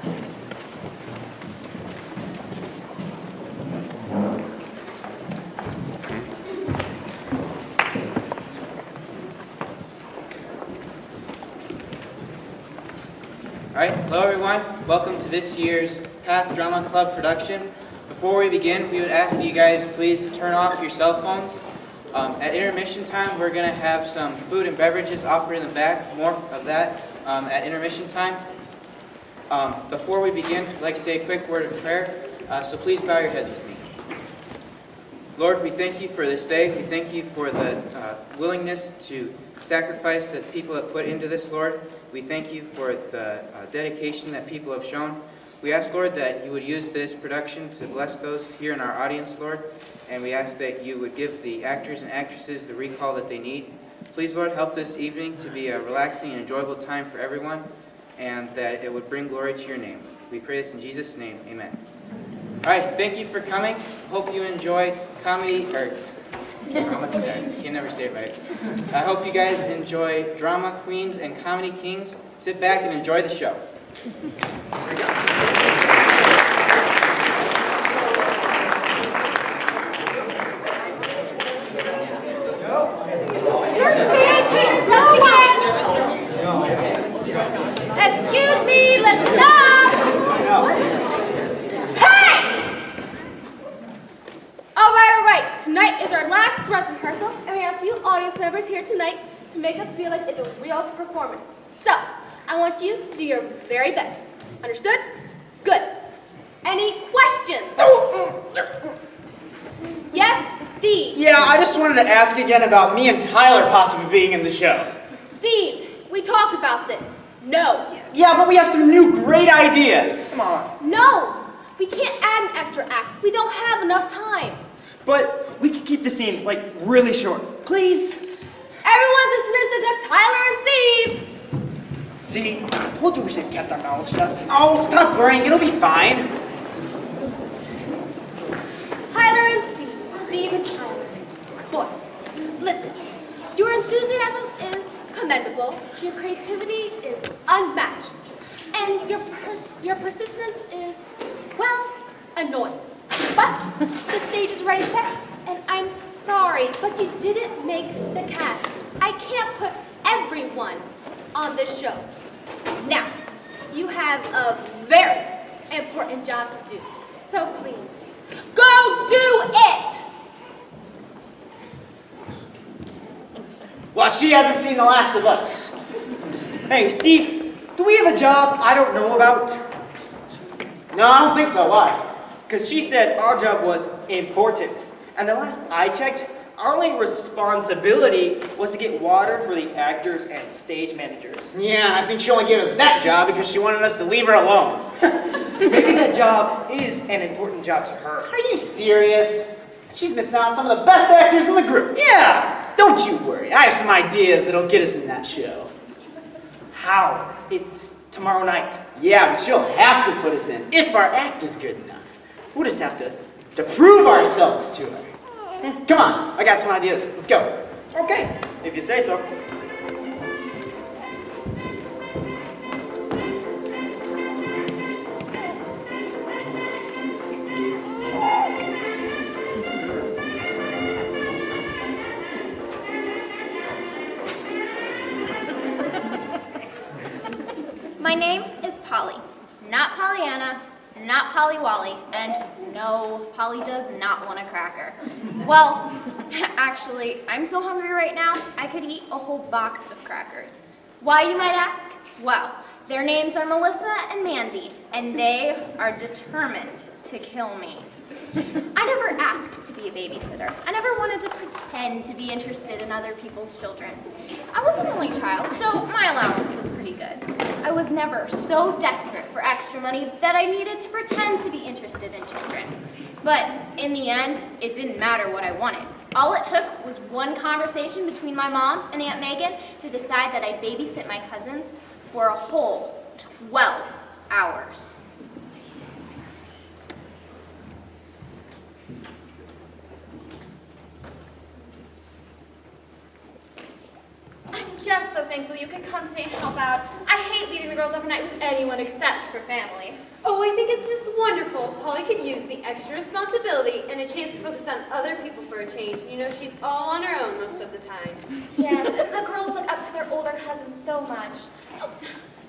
All right, hello everyone. Welcome to this year's Path Drama Club production. Before we begin, we would ask that you guys please turn off your cell phones. At intermission time, we're going to have some food and beverages offered in the back, more of that at intermission time. Before we begin, I'd like to say a quick word of prayer, so please bow your heads with me. Lord, we thank you for this day. We thank you for the willingness to sacrifice that people have put into this, Lord. We thank you for the dedication that people have shown. We ask, Lord, that you would use this production to bless those here in our audience, Lord. And we ask that you would give the actors and actresses the recall that they need. Please, Lord, help this evening to be a relaxing and enjoyable time for everyone, and that it would bring glory to your name. We pray this in Jesus' name. Amen. All right, thank you for coming. Hope you enjoy comedy, or drama, you can never say it right. I hope you guys enjoy Drama Queens and Comedy Kings. Sit back and enjoy the show. Excuse me, let's stop! Hey! All right. Tonight is our last dress rehearsal, and we have a few audience members here tonight to make us feel like it's a real performance. So, I want you to do your very best. Understood? Good. Any questions? Yes, Steve. Yeah, I just wanted to ask again about me and Tyler possibly being in the show. Steve, we talked about this. No. Yeah, but we have some new great ideas. Come on. No. We can't add an extra act. We don't have enough time. But we can keep the scenes, like, really short. Please? Everyone's dismissed except Tyler and Steve. See, I told you we should have kept our knowledge stuff. Oh, stop worrying. It'll be fine. Tyler and Steve. Steve and Tyler. Boys, listen. Your enthusiasm is commendable. Your creativity is unmatched. And your persistence is, well, annoying. But the stage is ready set, and I'm sorry, but you didn't make the cast. I can't put everyone on this show. Now, you have a very important job to do. So please, go do it! Well, she hasn't seen The Last of Us. Hey, Steve, do we have a job I don't know about? No, I don't think so. Why? Because she said our job was important. And the last I checked, our only responsibility was to get water for the actors and stage managers. Yeah, I think she only gave us that job because she wanted us to leave her alone. Maybe that job is an important job to her. Are you serious? She's missing out on some of the best actors in the group. Yeah, don't you worry. I have some ideas that'll get us in that show. How? It's tomorrow night. Yeah, but she'll have to put us in if our act is good enough. We'll just have to prove ourselves to her. Come on, I got some ideas. Let's go. Okay, if you say so. My name is Polly, not Pollyanna, not Polly Wally, and no, Polly does not want a cracker. Well, actually, I'm so hungry right now, I could eat a whole box of crackers. Why, you might ask? Well, their names are Melissa and Mandy, and they are determined to kill me. I never asked to be a babysitter. I never wanted to pretend to be interested in other people's children. I was an only child, so my allowance was pretty good. I was never so desperate for extra money that I needed to pretend to be interested in children. But in the end, it didn't matter what I wanted. All it took was one conversation between my mom and Aunt Megan to decide that I'd babysit my cousins for a whole 12 hours. I'm just so thankful you could come today and help out. I hate leaving the girls overnight with anyone except for family. Oh, I think it's just wonderful. Polly could use the extra responsibility and a chance to focus on other people for a change. You know, she's all on her own most of the time. Yes, and the girls look up to their older cousins so much. Oh,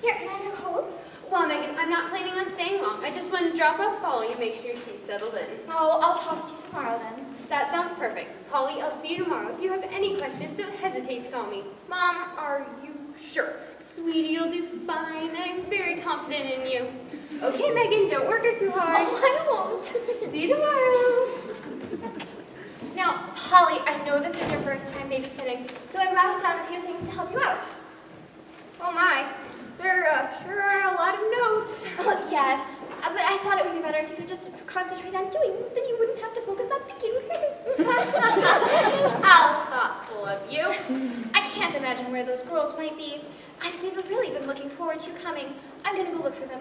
here, can I have your coats? Well, Megan, I'm not planning on staying long. I just want to drop off Polly and make sure she's settled in. Oh, I'll talk to you tomorrow then. That sounds perfect. Polly, I'll see you tomorrow. If you have any questions, don't hesitate to call me. Mom, are you sure? Sweetie, you'll do fine. I'm very confident in you. Okay, Megan, don't work her too hard. Oh, I won't. See you tomorrow. Now, Polly, I know this is your first time babysitting, so I wrote down a few things to help you out. Oh my, there sure are a lot of notes. Oh, yes, but I thought it would be better if you could just concentrate on doing, then you wouldn't have to focus on thinking. How thoughtful of you. I can't imagine where those girls might be. They've really been looking forward to you coming. I'm gonna go look for them.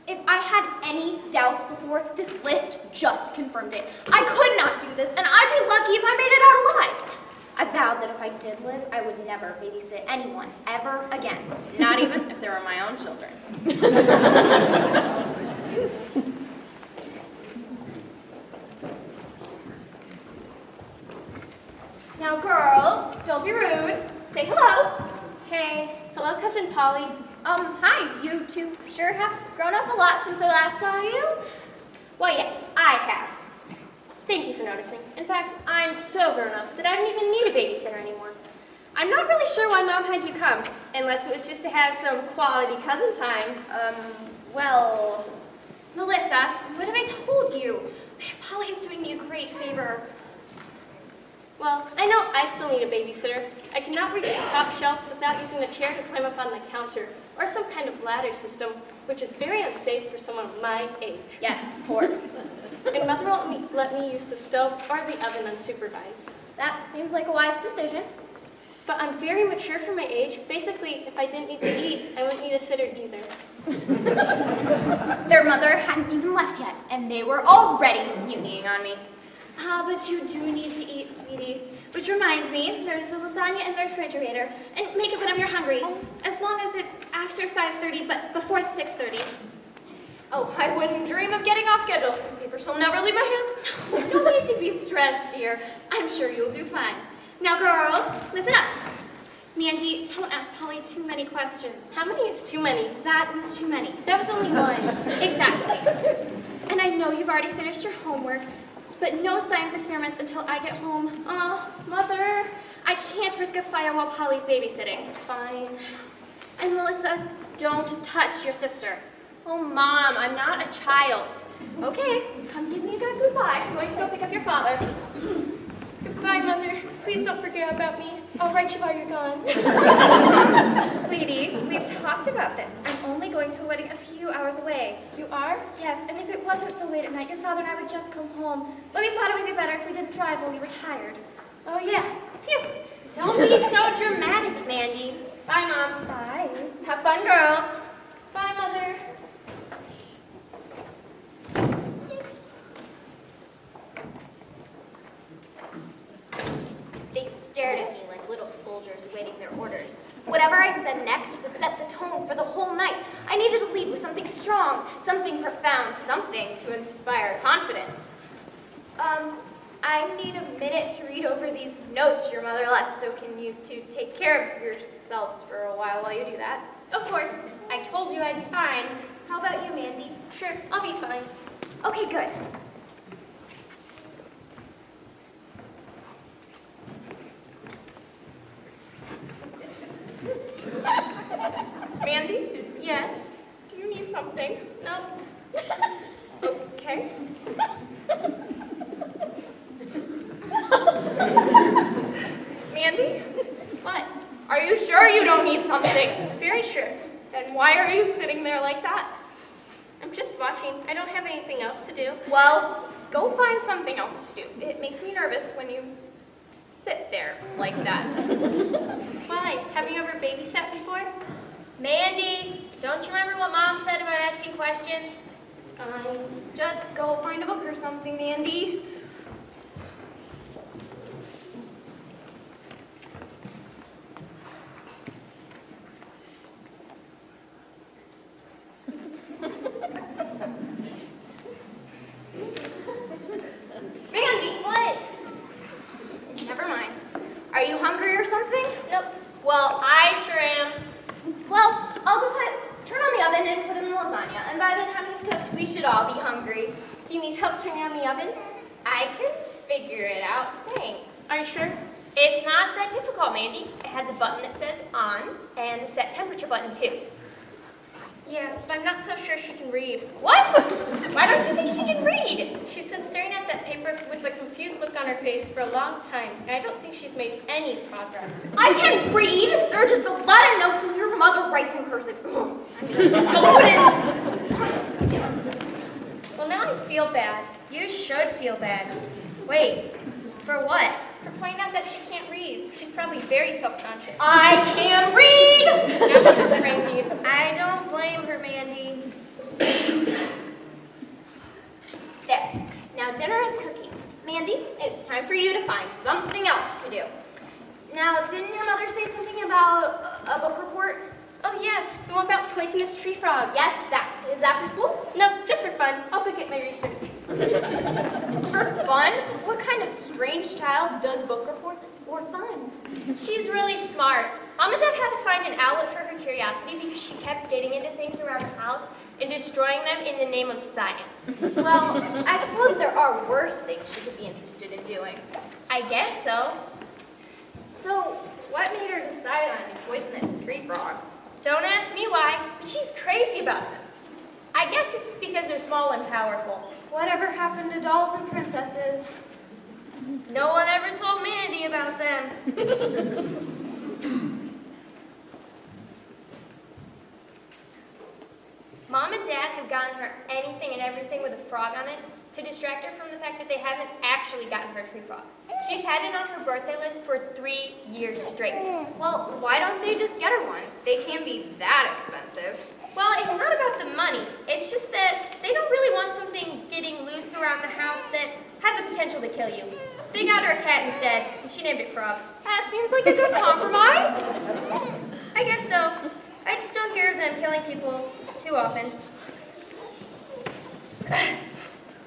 If I had any doubts before, this list just confirmed it. I could not do this, and I'd be lucky if I made it out alive. I vowed that if I did live, I would never babysit anyone ever again. Not even if they were my own children. Now, girls, don't be rude. Say hello. Hey, hello, Cousin Polly. Hi, you two sure have grown up a lot since I last saw you. Well, yes, I have. Thank you for noticing. In fact, I'm so grown up that I don't even need a babysitter anymore. I'm not really sure why Mom had you come, unless it was just to have some quality cousin time. Well, Melissa, what have I told you? Polly is doing me a great favor. Well, I know I still need a babysitter. I cannot reach the top shelves without using a chair to climb up on the counter, or some kind of ladder system, which is very unsafe for someone of my age. yes, of course. And Mother won't let me use the stove or the oven unsupervised. That seems like a wise decision. But I'm very mature for my age. Basically, if I didn't need to eat, I wouldn't need a sitter either. Their mother hadn't even left yet, and they were already mutinying on me. Ah, but you do need to eat, sweetie. Which reminds me, there's a lasagna in the refrigerator. And make it whenever you're hungry. As long as it's after 5:30, but before 6:30. Oh, I wouldn't dream of getting off schedule. This paper shall never leave my hands. No need to be stressed, dear. I'm sure you'll do fine. Now, girls, listen up. Mandy, don't ask Polly too many questions. How many is too many? That was too many. That was only one. Exactly. And I know you've already finished your homework, but no science experiments until I get home. Oh, Mother, I can't risk a fire while Polly's babysitting. Fine. And Melissa, don't touch your sister. Oh, Mom, I'm not a child. Okay, come give me a good goodbye. I'm going to go pick up your father. Goodbye, Mother. Please don't forget about me. I'll write you while you're gone. Sweetie, we've talked about this. I'm only going to a wedding a few hours away. You are? Yes, and if it wasn't so late at night, your father and I would just come home. But we thought it would be better if we didn't drive while we were tired. Oh, yeah. Phew. Don't be so dramatic, Mandy. Bye, Mom. Bye. Have fun, girls. Bye, Mother. They stared at me like little soldiers awaiting their orders. Whatever I said next would set the tone for the whole night. I needed to lead with something strong, something profound, something to inspire confidence. I need a minute to read over these notes your mother left, so can you two take care of yourselves for a while you do that? Of course. I told you I'd be fine. How about you, Mandy? Sure, I'll be fine. Okay, good. Mandy? Yes? Do you need something? No. Okay. Mandy? What? Are you sure you don't need something? Very sure. Then why are you sitting there like that? I'm just watching. I don't have anything else to do. Well, Go find something else to do. It makes me nervous when you sit there like that. Why? Have you ever babysat before? Mandy, don't you remember what Mom said about asking questions? Just go find a book or something, Mandy. Well, I sure am. Well, I'll go turn on the oven and put in the lasagna, and by the time it's cooked, we should all be hungry. Do you need help turning on the oven? I can figure it out, thanks. Are you sure? It's not that difficult, Mandy. It has a button that says on and a set temperature button too. Yeah, but I'm not so sure she can read. What? Why don't you think she can read? She's been staring at that paper with a confused look on her face for a long time, and I don't think she's made any progress. I can read! There are just a lot of notes, and your mother writes in cursive. I'm goaded. Well, now I feel bad. You should feel bad. Wait, for what? For pointing out that she can't read. She's probably very self-conscious. I can read! Now she's cranky. I don't blame her, Mandy. There. Now dinner is cooking. Mandy, it's time for you to find something else to do. Now, didn't your mother say something about a book report? Oh yes, the one about poisonous tree frogs. Yes, that. Is that for school? No, just for fun. I'll go get my research. For fun? What kind of strange child does book reports for fun? She's really smart. Mom and Dad had to find an outlet for her curiosity because she kept getting into things around the house and destroying them in the name of science. Well, I suppose there are worse things she could be interested in doing. I guess so. So, what made her decide on poisonous tree frogs? Don't ask me why, but she's crazy about them. I guess it's because they're small and powerful. Whatever happened to dolls and princesses? No one ever told Mandy about them. Mom and Dad have gotten her anything and everything with a frog on it to distract her from the fact that they haven't actually gotten her a tree frog. She's had it on her birthday list for 3 years straight. Well, why don't they just get her one? They can't be that expensive. Well, it's not about the money. It's just that they don't really want something getting loose around the house that has the potential to kill you. They got her a cat instead, and she named it Frog. That seems like a good compromise. I guess so. I don't hear of them killing people too often.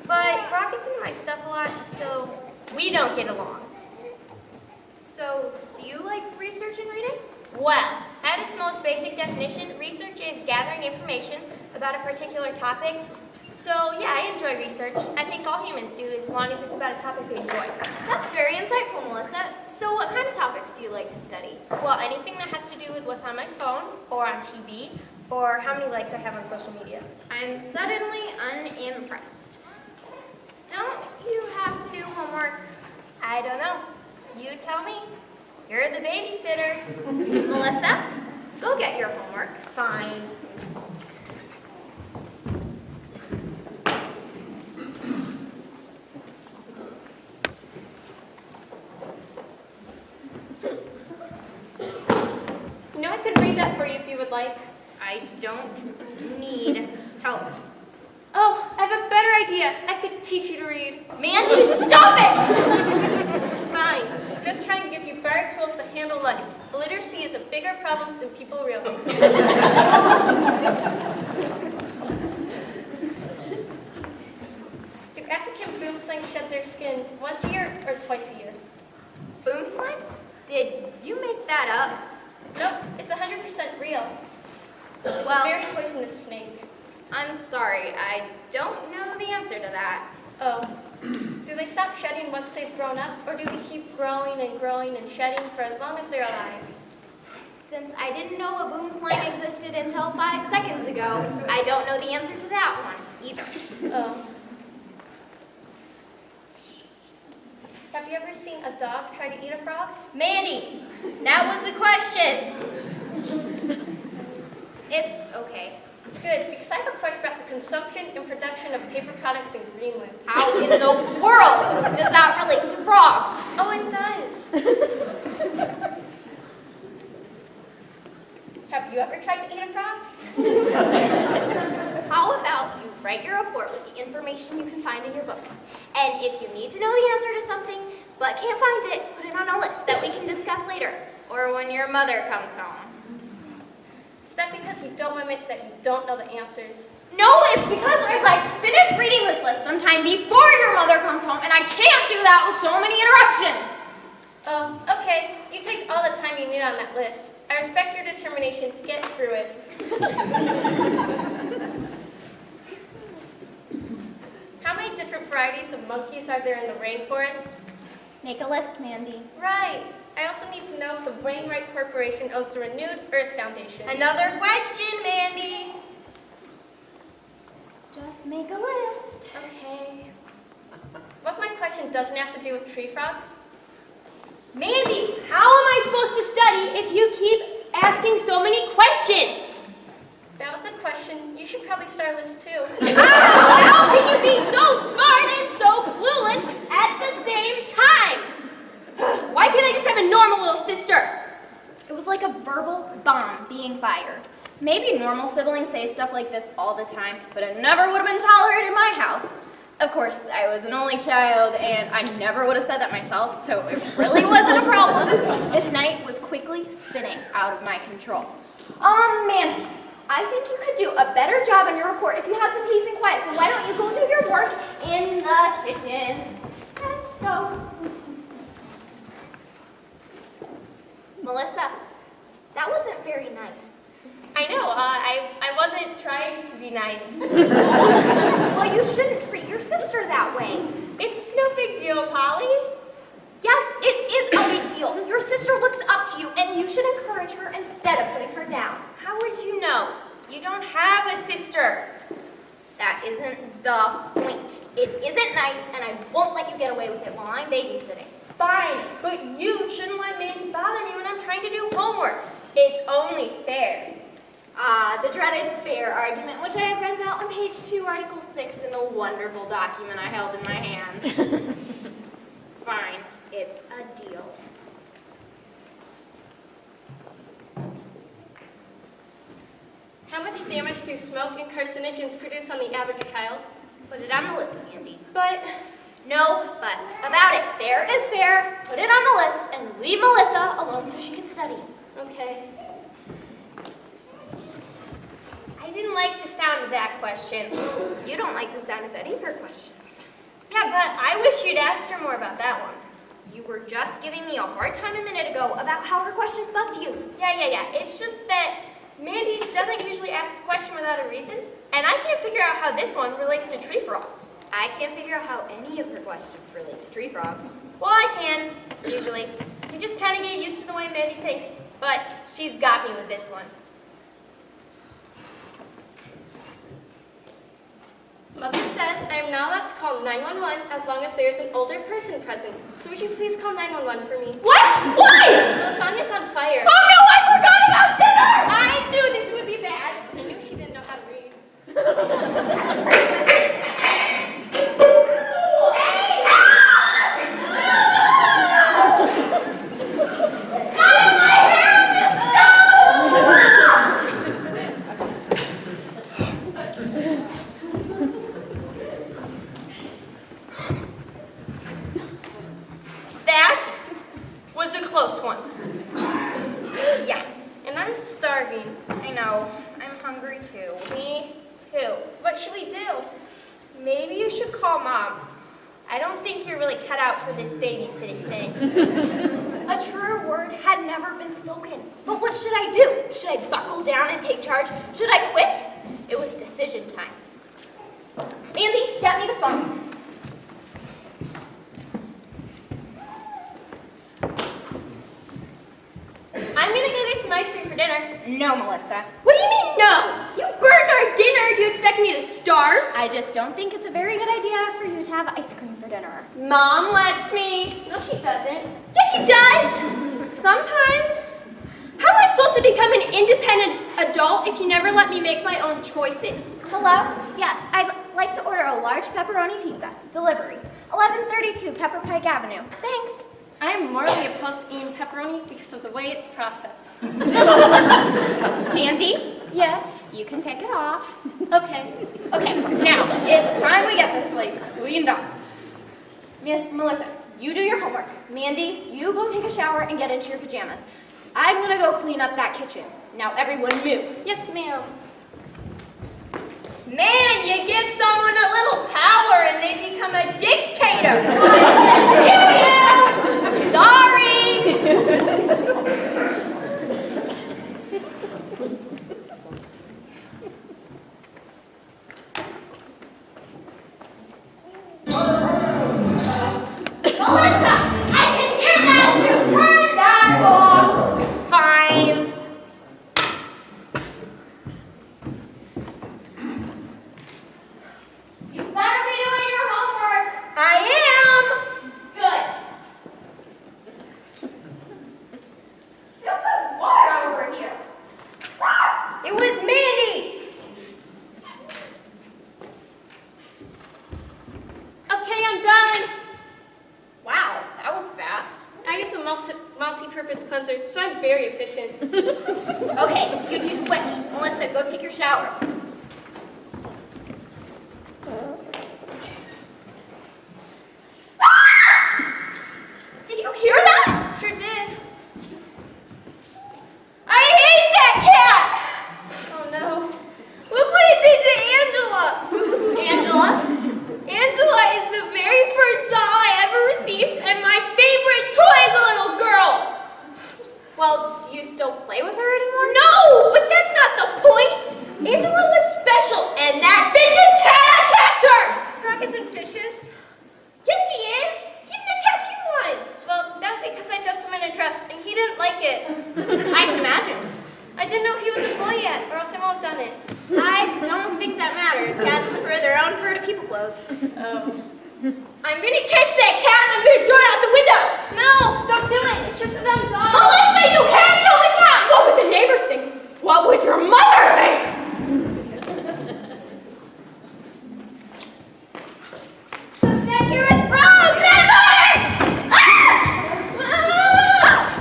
But Frog gets into my stuff a lot, so we don't get along. So, do you like research and reading? Well, at its most basic definition, research is gathering information about a particular topic. So yeah, I enjoy research. I think all humans do, as long as it's about a topic they enjoy. That's very insightful, Melissa. So what kind of topics do you like to study? Well, anything that has to do with what's on my phone, or on TV, or how many likes I have on social media. I'm suddenly unimpressed. Don't you have to do homework? I don't know. You tell me. You're the babysitter. Melissa, go get your homework. Fine. You know, I could read that for you if you would like. I don't need help. Oh, I have a better idea. I could teach you to read. Mandy, stop it! Fine. Just trying to give you better tools to handle life. Illiteracy is a bigger problem than people realize. Do African boomslangs shed their skin once a year or twice a year? Boom slime? Did you make that up? Nope, it's 100% real. It's Well- a very poisonous snake. I'm sorry, I don't know the answer to that. Oh. Do they stop shedding once they've grown up, or do they keep growing and shedding for as long as they're alive? Since I didn't know a boom slime existed until 5 seconds ago, I don't know the answer to that one either. Oh. Have you ever seen a dog try to eat a frog? Mandy, that was the question. It's okay. Good, because I have a question about the consumption and production of paper products in Greenland. How in the world does that relate to frogs? Oh, it does. Have you ever tried to eat a frog? How about you write your report with the information you can find in your books? And if you need to know the answer to something but can't find it, put it on a list that we can discuss later, or when your mother comes home. Is that because you don't admit that you don't know the answers? No, it's because I'd like to finish reading this list sometime before your mother comes home, and I can't do that with so many interruptions. Oh, okay. You take all the time you need on that list. I respect your determination to get through it. How many different varieties of monkeys are there in the rainforest? Make a list, Mandy. Right. I also need to know if the Brainwright Corporation owns the Renewed Earth Foundation. Another question, Mandy. Just make a list. Okay. What if my question doesn't have to do with tree frogs? Mandy, how am I supposed to study if you keep asking so many questions? That was a question. You should probably start a list too. How can you be so smart and so clueless at the same time? Why can't I just have a normal little sister? It was like a verbal bomb being fired. Maybe normal siblings say stuff like this all the time, but it never would have been tolerated in my house. Of course, I was an only child, and I never would have said that myself, so it really wasn't a problem. This night was quickly spinning out of my control. Mandy, I think you could do a better job on your report if you had some peace and quiet, so why don't you go do your work in the kitchen? Let's go. Melissa, that wasn't very nice. I know, I wasn't trying to be nice. Well, you shouldn't treat your sister that way. It's no big deal, Polly. Yes, it is a big deal. Your sister looks up to you, and you should encourage her instead of putting her down. How would you know? You don't have a sister. That isn't the point. It isn't nice, and I won't let you get away with it while I'm babysitting. Fine, but you shouldn't let Mandy bother me when I'm trying to do homework. It's only fair. The dreaded fair argument, which I have read about on page 2, article 6 in the wonderful document I held in my hands. Fine, it's a deal. How much damage do smoke and carcinogens produce on the average child? Put it on the list, Mandy. But No buts about it. Fair is fair. Put it on the list and leave Melissa alone so she can study. okay. I didn't like the sound of that question. You don't like the sound of any of her questions. Yeah, but I wish you'd asked her more about that one. You were just giving me a hard time a minute ago about how her questions bugged you. Yeah. It's just that Mandy doesn't usually ask a question without a reason, and I can't figure out how this one relates to tree frogs. I can't figure out how any of her questions relate to tree frogs. Well, I can, usually. You just kind of get used to the way Mandy thinks, but she's got me with this one. Mother says I am not allowed to call 911 as long as there is an older person present. So would you please call 911 for me? What? Why? Lasagna's on fire. Oh no, I forgot about dinner! I knew this would be bad. I knew she didn't know how to read. That was a close one. Yeah, And I'm starving. I know. I'm hungry too. Me too. What should we do? Maybe you should call Mom. I don't think you're really cut out for this babysitting thing. A truer word had never been spoken. But what should I do? Should I buckle down and take charge? Should I quit? It was decision time. Mandy, get me the phone. I'm gonna go get some ice cream for dinner. No, Melissa. What do you mean, no? You burned our dinner. Do you expect me to starve? I just don't think it's a very good idea for you to have ice cream for dinner. Mom lets me. No, she doesn't. Yes, she does. Sometimes. How am I supposed to become an independent adult if you never let me make my own choices? Hello? Yes, I'd like to order a large pepperoni pizza. Delivery. 1132 Pepper Pike Avenue. Thanks. I am morally opposed to eating pepperoni because of the way it's processed. Andy, Yes. you can pick it off. Okay. Okay, now it's time we get this place cleaned up. Melissa, you do your homework. Mandy, you go take a shower and get into your pajamas. I'm gonna go clean up that kitchen. Now everyone move. Yes, ma'am. Man, you give someone a little power and they become a dictator. Sorry. very efficient. Okay, you two switch. Melissa, go take your shower. Did you hear that? Sure did. I hate that cat! Oh no. Look what it did to Angela! Who's Angela? Angela is the very first doll I ever received and my favorite toy as a little girl! Well, do you still play with her anymore? No, but that's not the point! Angela was special and that vicious cat attacked her! Frog isn't vicious. Yes, he is! He even attacked you once! Well, that's because I dressed him in a dress and he didn't like it. I can imagine. I didn't know he was a boy yet, or else I won't have done it. I don't think that matters. Cats prefer their own fur to people clothes. I'm gonna catch that cat and I'm gonna throw it out the window! No, don't do it. It's just a dumb dog. Melissa, you can't kill the cat! What would the neighbors think? What would your mother think? Check your frog. Never!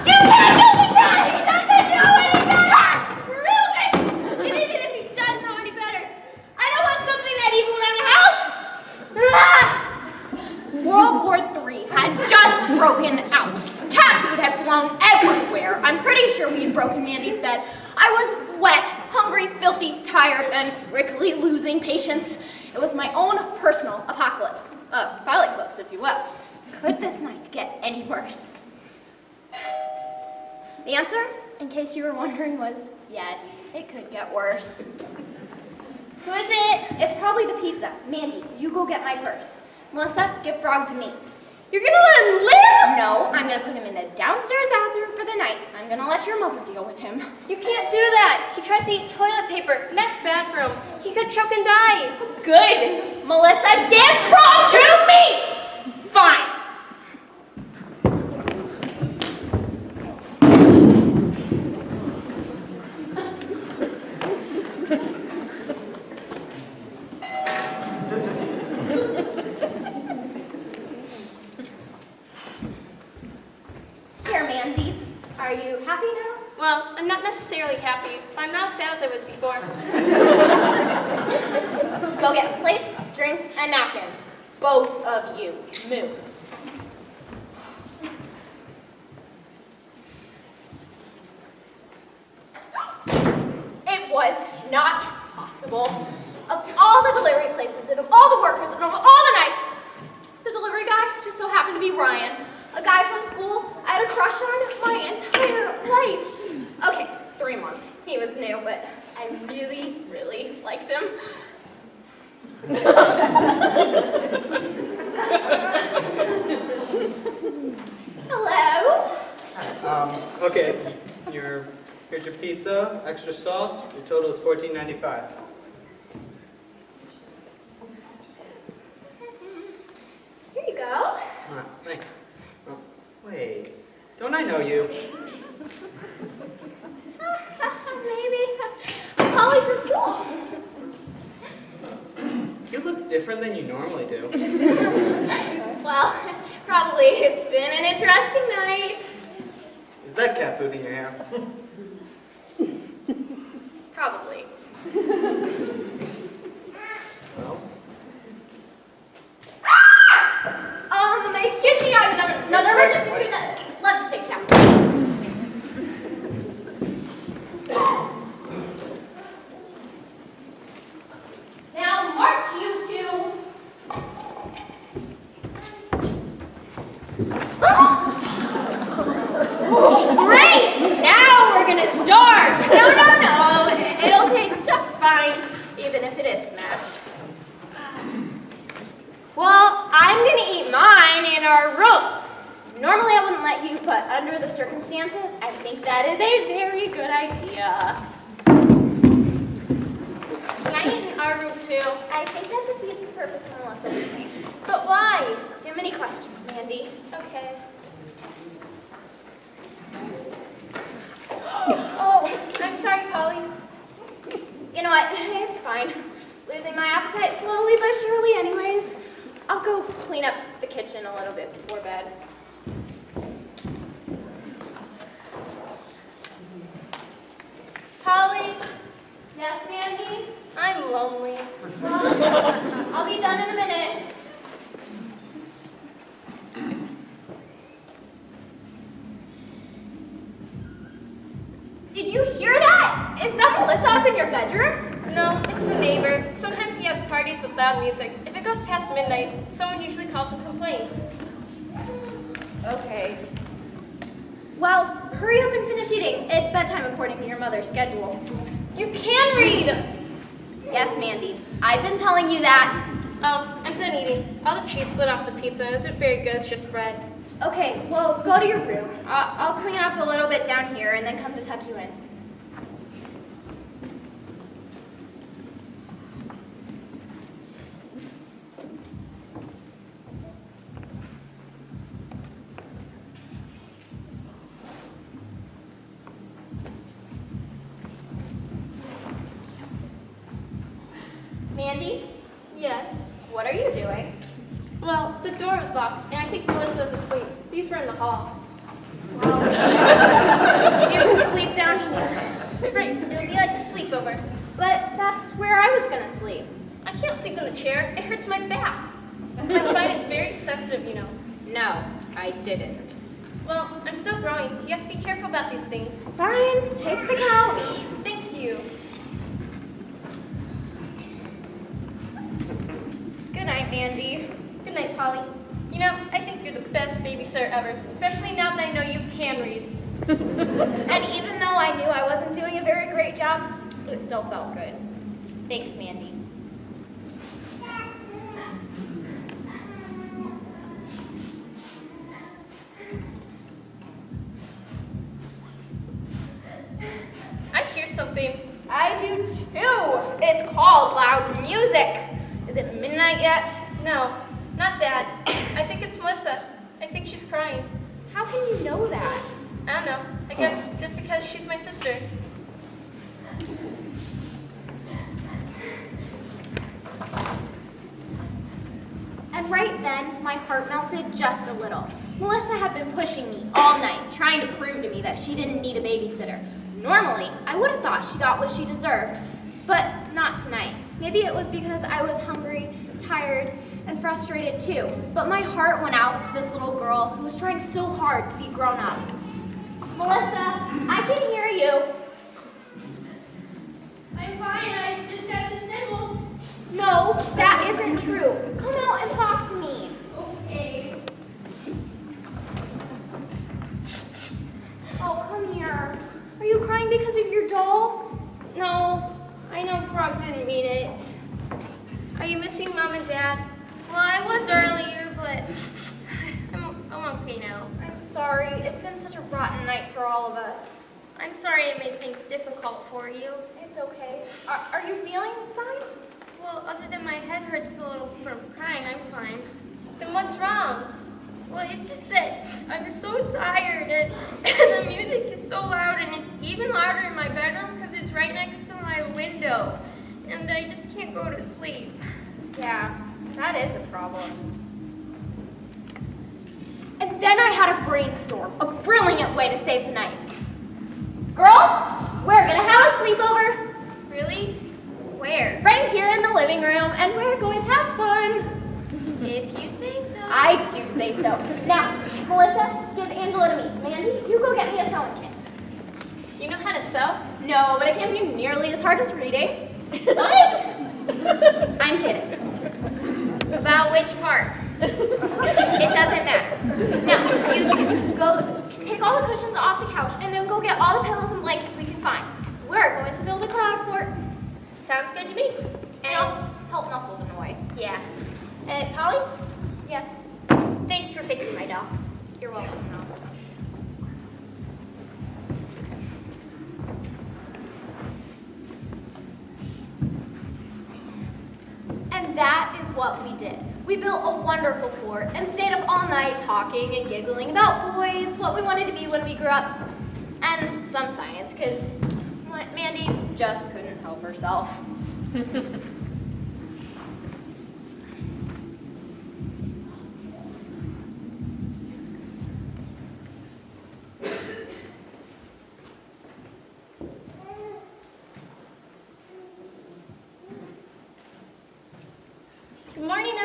You can't kill the cat! He doesn't know any better! Prove it! And even if he does know any better, I don't want something that evil around the house! World War III had just broken out. Cat food had flown everywhere. I'm pretty sure we had broken Mandy's bed. I was wet, hungry, filthy, tired, and quickly losing patience. It was my own personal apocalypse. Apocalypse, if you will. Could this night get any worse? The answer, in case you were wondering, was yes, it could get worse. Who is it? It's probably the pizza. Mandy, you go get my purse. Melissa, give Frog to me. You're gonna let him live? No, I'm gonna put him in the downstairs bathroom for the night. I'm gonna let your mother deal with him. You can't do that. He tries to eat toilet paper, and that's bad for him. He could choke and die. Good. Melissa, give Frog to me! Fine. Here, Mandy. Are you happy now? Well, I'm not necessarily happy, but I'm not as sad as I was before. Go get plates, drinks, and napkins. Both of you. Move. It was not possible. Of all the delivery places and of all the workers and of all the nights, the delivery guy just so happened to be Ryan, a guy from school I had a crush on my entire life. Okay, 3 months. He was new, but I really, really liked him. Hello? Okay, here's your pizza, extra sauce. Your total is $14.95. Here you go. All right, thanks. Oh, wait, don't I know you? Maybe. I'm Polly from school. You look different than you normally do. Well, probably it's been an interesting night. Is that cat food in your hair? Probably. Well, Excuse me, I have another emergency. Let's just take a shower. Now march, you two. Great! Now we're gonna starve! No. It'll taste just fine, even if it is smashed. Well, I'm gonna eat mine in our room. Normally I wouldn't let you, but under the circumstances, I think that is a very good idea. Can I eat in our room too? I think that defeats the purpose of Melissa leaving. But why? Too many questions, Mandy. Okay. Oh, I'm sorry, Polly. You know what? It's fine. Losing my appetite slowly but surely anyways. I'll go clean up the kitchen a little bit before bed. Polly, Yes, Mandy? I'm lonely. well, I'll be done in a minute. Did you hear that? Is that Melissa up in your bedroom? No, it's the neighbor. Sometimes he has parties with loud music. If it goes past midnight, someone usually calls and complains. Okay. Well, hurry up and finish eating. It's bedtime according to your mother's schedule. You can read! Yes, Mandy. I've been telling you that. Oh, I'm done eating. All the cheese slid off the pizza and isn't very good, it's just bread. Okay, well, go to your room. I'll clean up a little bit down here and then come to tuck you in. Mandy, Yes. what are you doing? Well, the door was locked, and I think Melissa was asleep. These were in the hall. Well, you can sleep down here. Right, it'll be like a sleepover. But that's where I was gonna sleep. I can't sleep in the chair. It hurts my back. My spine is very sensitive, you know. No, I didn't. Well, I'm still growing. You have to be careful about these things. Fine, take the couch. Thank you. Good night, Mandy. Good night, Polly. You know, I think you're the best babysitter ever, especially now that I know you can read. And even though I knew I wasn't doing a very great job, it still felt good. Thanks, Mandy. I hear something. I do too. It's called loud music. Is it midnight yet? No, not that. I think it's Melissa. I think she's crying. How can you know that? I don't know. I guess just because she's my sister. And right then, my heart melted just a little. Melissa had been pushing me all night, trying to prove to me that she didn't need a babysitter. Normally, I would have thought she got what she deserved, but not tonight. Maybe it was because I was hungry, tired, and frustrated too. But my heart went out to this little girl who was trying so hard to be grown up. Melissa, I can hear you. I'm fine. I just have the sniffles. No, that isn't true. Come out and talk to me. Okay. Oh, come here. Are you crying because of your doll? No, I know Frog didn't mean it. Are you missing Mom and Dad? Well, I was earlier, but I'm okay now. I'm sorry. It's been such a rotten night for all of us. I'm sorry I made things difficult for you. It's okay. Are you feeling fine? Well, other than my head hurts a little from crying, I'm fine. Then what's wrong? Well, it's just that I'm so tired and the music is so loud and it's even louder in my bedroom because it's right next to my window. And I just can't go to sleep. Yeah, that is a problem. And then I had a brainstorm, a brilliant way to save the night. Girls, we're gonna have a sleepover Really? Where? right here in the living room, and we're going to have fun. If you say so. I do say so. Now, Melissa, give Angela to me. Mandy, you go get me a sewing kit. You know how to sew? No, but it can't be nearly as hard as reading. What? I'm kidding. About which part? It doesn't matter. Now, you go take all the cushions off the couch and then go get all the pillows and blankets we can find. We're going to build a cloud fort. Sounds good to me. And I'll help muffle the noise. Yeah. Polly, Yes. thanks for fixing my doll. You're welcome. And that is what we did. We built a wonderful fort and stayed up all night talking and giggling about boys, what we wanted to be when we grew up, and some science, because Mandy just couldn't help herself.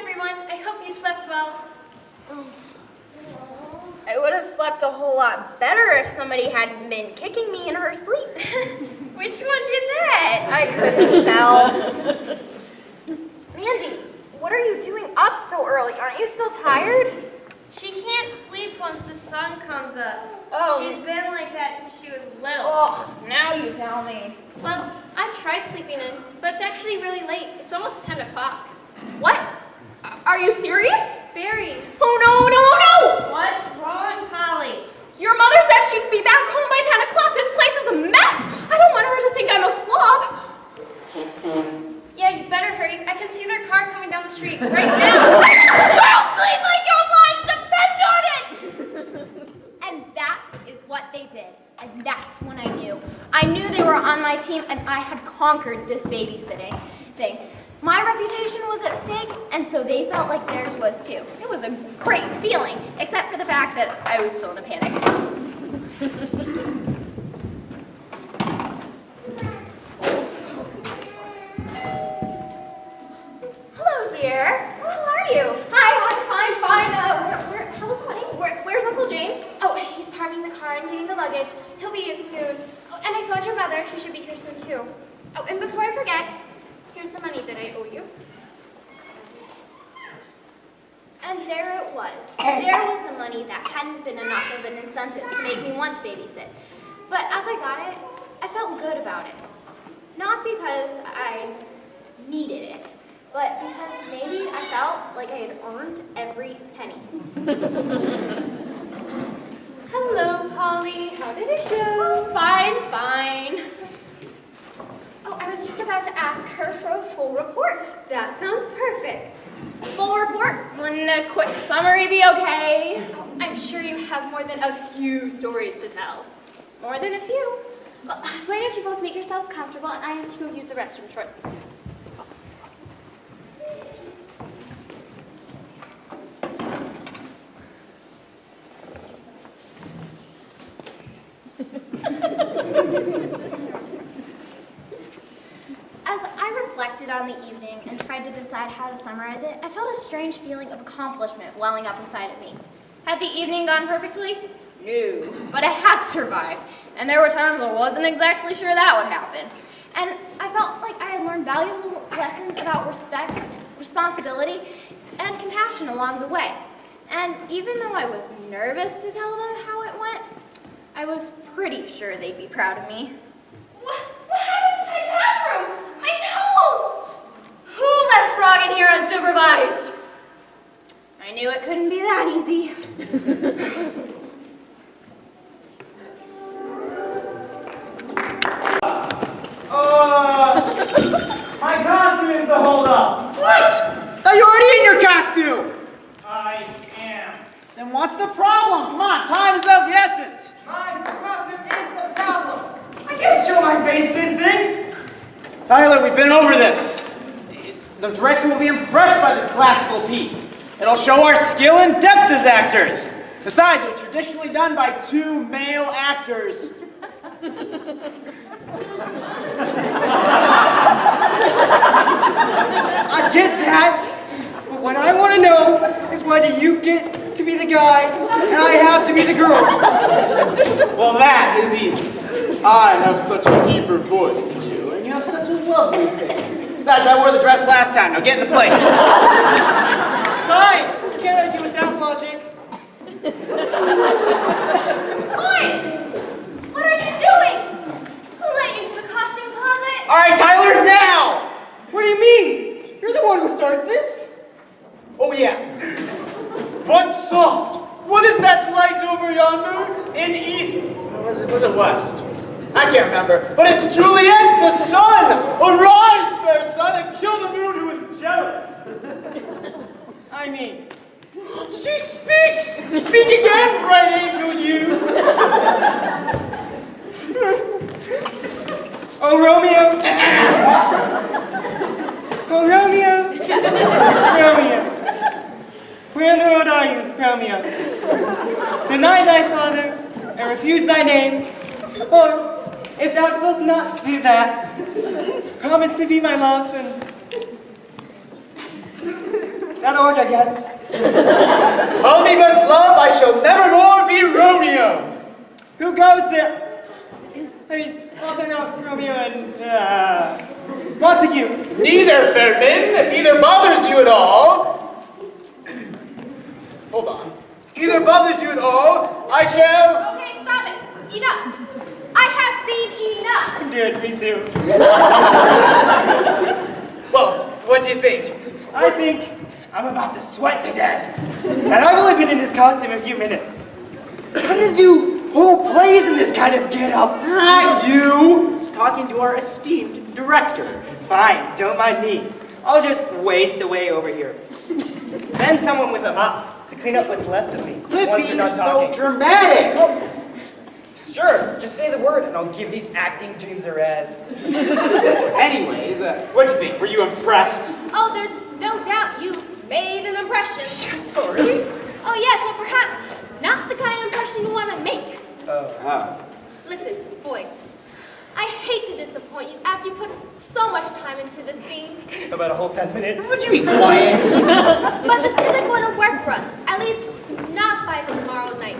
everyone. I hope you slept well. I would have slept a whole lot better if somebody hadn't been kicking me in her sleep. Which one did that? I couldn't tell. Mandy, what are you doing up so early? Aren't you still tired? She can't sleep once the sun comes up. Oh. She's been like that since she was little. Oh, now you tell me. Well, I tried sleeping in, but it's actually really late. It's almost 10 o'clock. What? Are you serious? Very. Oh, no. What's wrong, Polly? Your mother said she'd be back home by 10 o'clock. This place is a mess. I don't want her to think I'm a slob. Yeah, you better hurry. I can see their car coming down the street right now. Girls clean like your lives depend on it! And that is what they did. And that's when I knew. I knew they were on my team and I had conquered this babysitting thing. My reputation was at stake, and so they felt like theirs was too. It was a great feeling, except for the fact that I was still in a panic. Hello, dear. How are you? Hi, I'm fine. How's the wedding? Where's Uncle James? Oh, he's parking the car and getting the luggage. He'll be in soon. Oh, and I phoned your mother. She should be here soon, too. Oh, and before I forget, here's the money that I owe you. And there it was. There was the money that hadn't been enough of an incentive to make me want to babysit. But as I got it, I felt good about it. Not because I needed it, but because maybe I felt like I had earned every penny. Hello, Polly. How did it go? Fine. Oh, I was just about to ask her for a full report. That sounds perfect. Full report? Wouldn't a quick summary be okay? Oh, I'm sure you have more than a few stories to tell. More than a few. Well, why don't you both make yourselves comfortable and I have to go use the restroom shortly. As I reflected on the evening and tried to decide how to summarize it, I felt a strange feeling of accomplishment welling up inside of me. Had the evening gone perfectly? No, but it had survived, and there were times I wasn't exactly sure that would happen. And I felt like I had learned valuable lessons about respect, responsibility, and compassion along the way. And even though I was nervous to tell them how it went, I was pretty sure they'd be proud of me. What happened to my bathroom? My towels! Who left Frog in here unsupervised? I knew it couldn't be that easy. My costume is the holdup. What? Are you already in your costume? I am. Then what's the problem? Come on, time is of the essence. My costume is the problem. I can't show my face in this thing. Tyler, we've been over this. The director will be impressed by this classical piece. It'll show our skill and depth as actors. Besides, it's traditionally done by two male actors. I get that, but what I want to know is why do you get to be the guy and I have to be the girl? Well, that is easy. I have such a deeper voice than you, and you have such a lovely face. Besides, I wore the dress last time. Now get into place. Fine. Can't argue with that logic. Boys! What are you doing? Who let you into the costume closet? All right, Tyler, now! What do you mean? You're the one who starts this. Oh, yeah. But soft. What is that light over yonder? In east. Was it west? I can't remember. But it's Juliet, the sun. Arise, fair sun, and kill the moon who is jealous. I mean, she speaks. Speak again, bright angel, you. Oh, Romeo. Oh, Romeo. Romeo. Where in the world are you, Romeo? Deny thy father and refuse thy name. Or, if thou wilt not do that, promise to be my love and... That'll work, I guess. Call me but love, I shall nevermore be Romeo. Who goes there? I mean, well, they're not Romeo and, Montague. Neither, Fairman, if either bothers you at all. Hold on. Either bothers you at all, I shall... Okay, stop it. Enough. I have seen enough. Dude, me too. Well, what do you think? I think I'm about to sweat to death. And I've only been in this costume a few minutes. How did you whole plays in this kind of get-up? Not you. I was talking to our esteemed director. Fine, don't mind me. I'll just waste away over here. Send someone with a mop to clean up what's left of me. Quit once you're being done so talking. dramatic. Sure, just say the word and I'll give these acting dreams a rest. Anyways, what do you think? Were you impressed? Oh, there's no doubt you made an impression. Oh, really? Oh, yes, but perhaps not the kind of impression you want to make. Oh. Listen, boys, I hate to disappoint you after you put so much time into this scene, About a whole 10 minutes. Would you be quiet? but this isn't going to work for us, at least not by tomorrow night.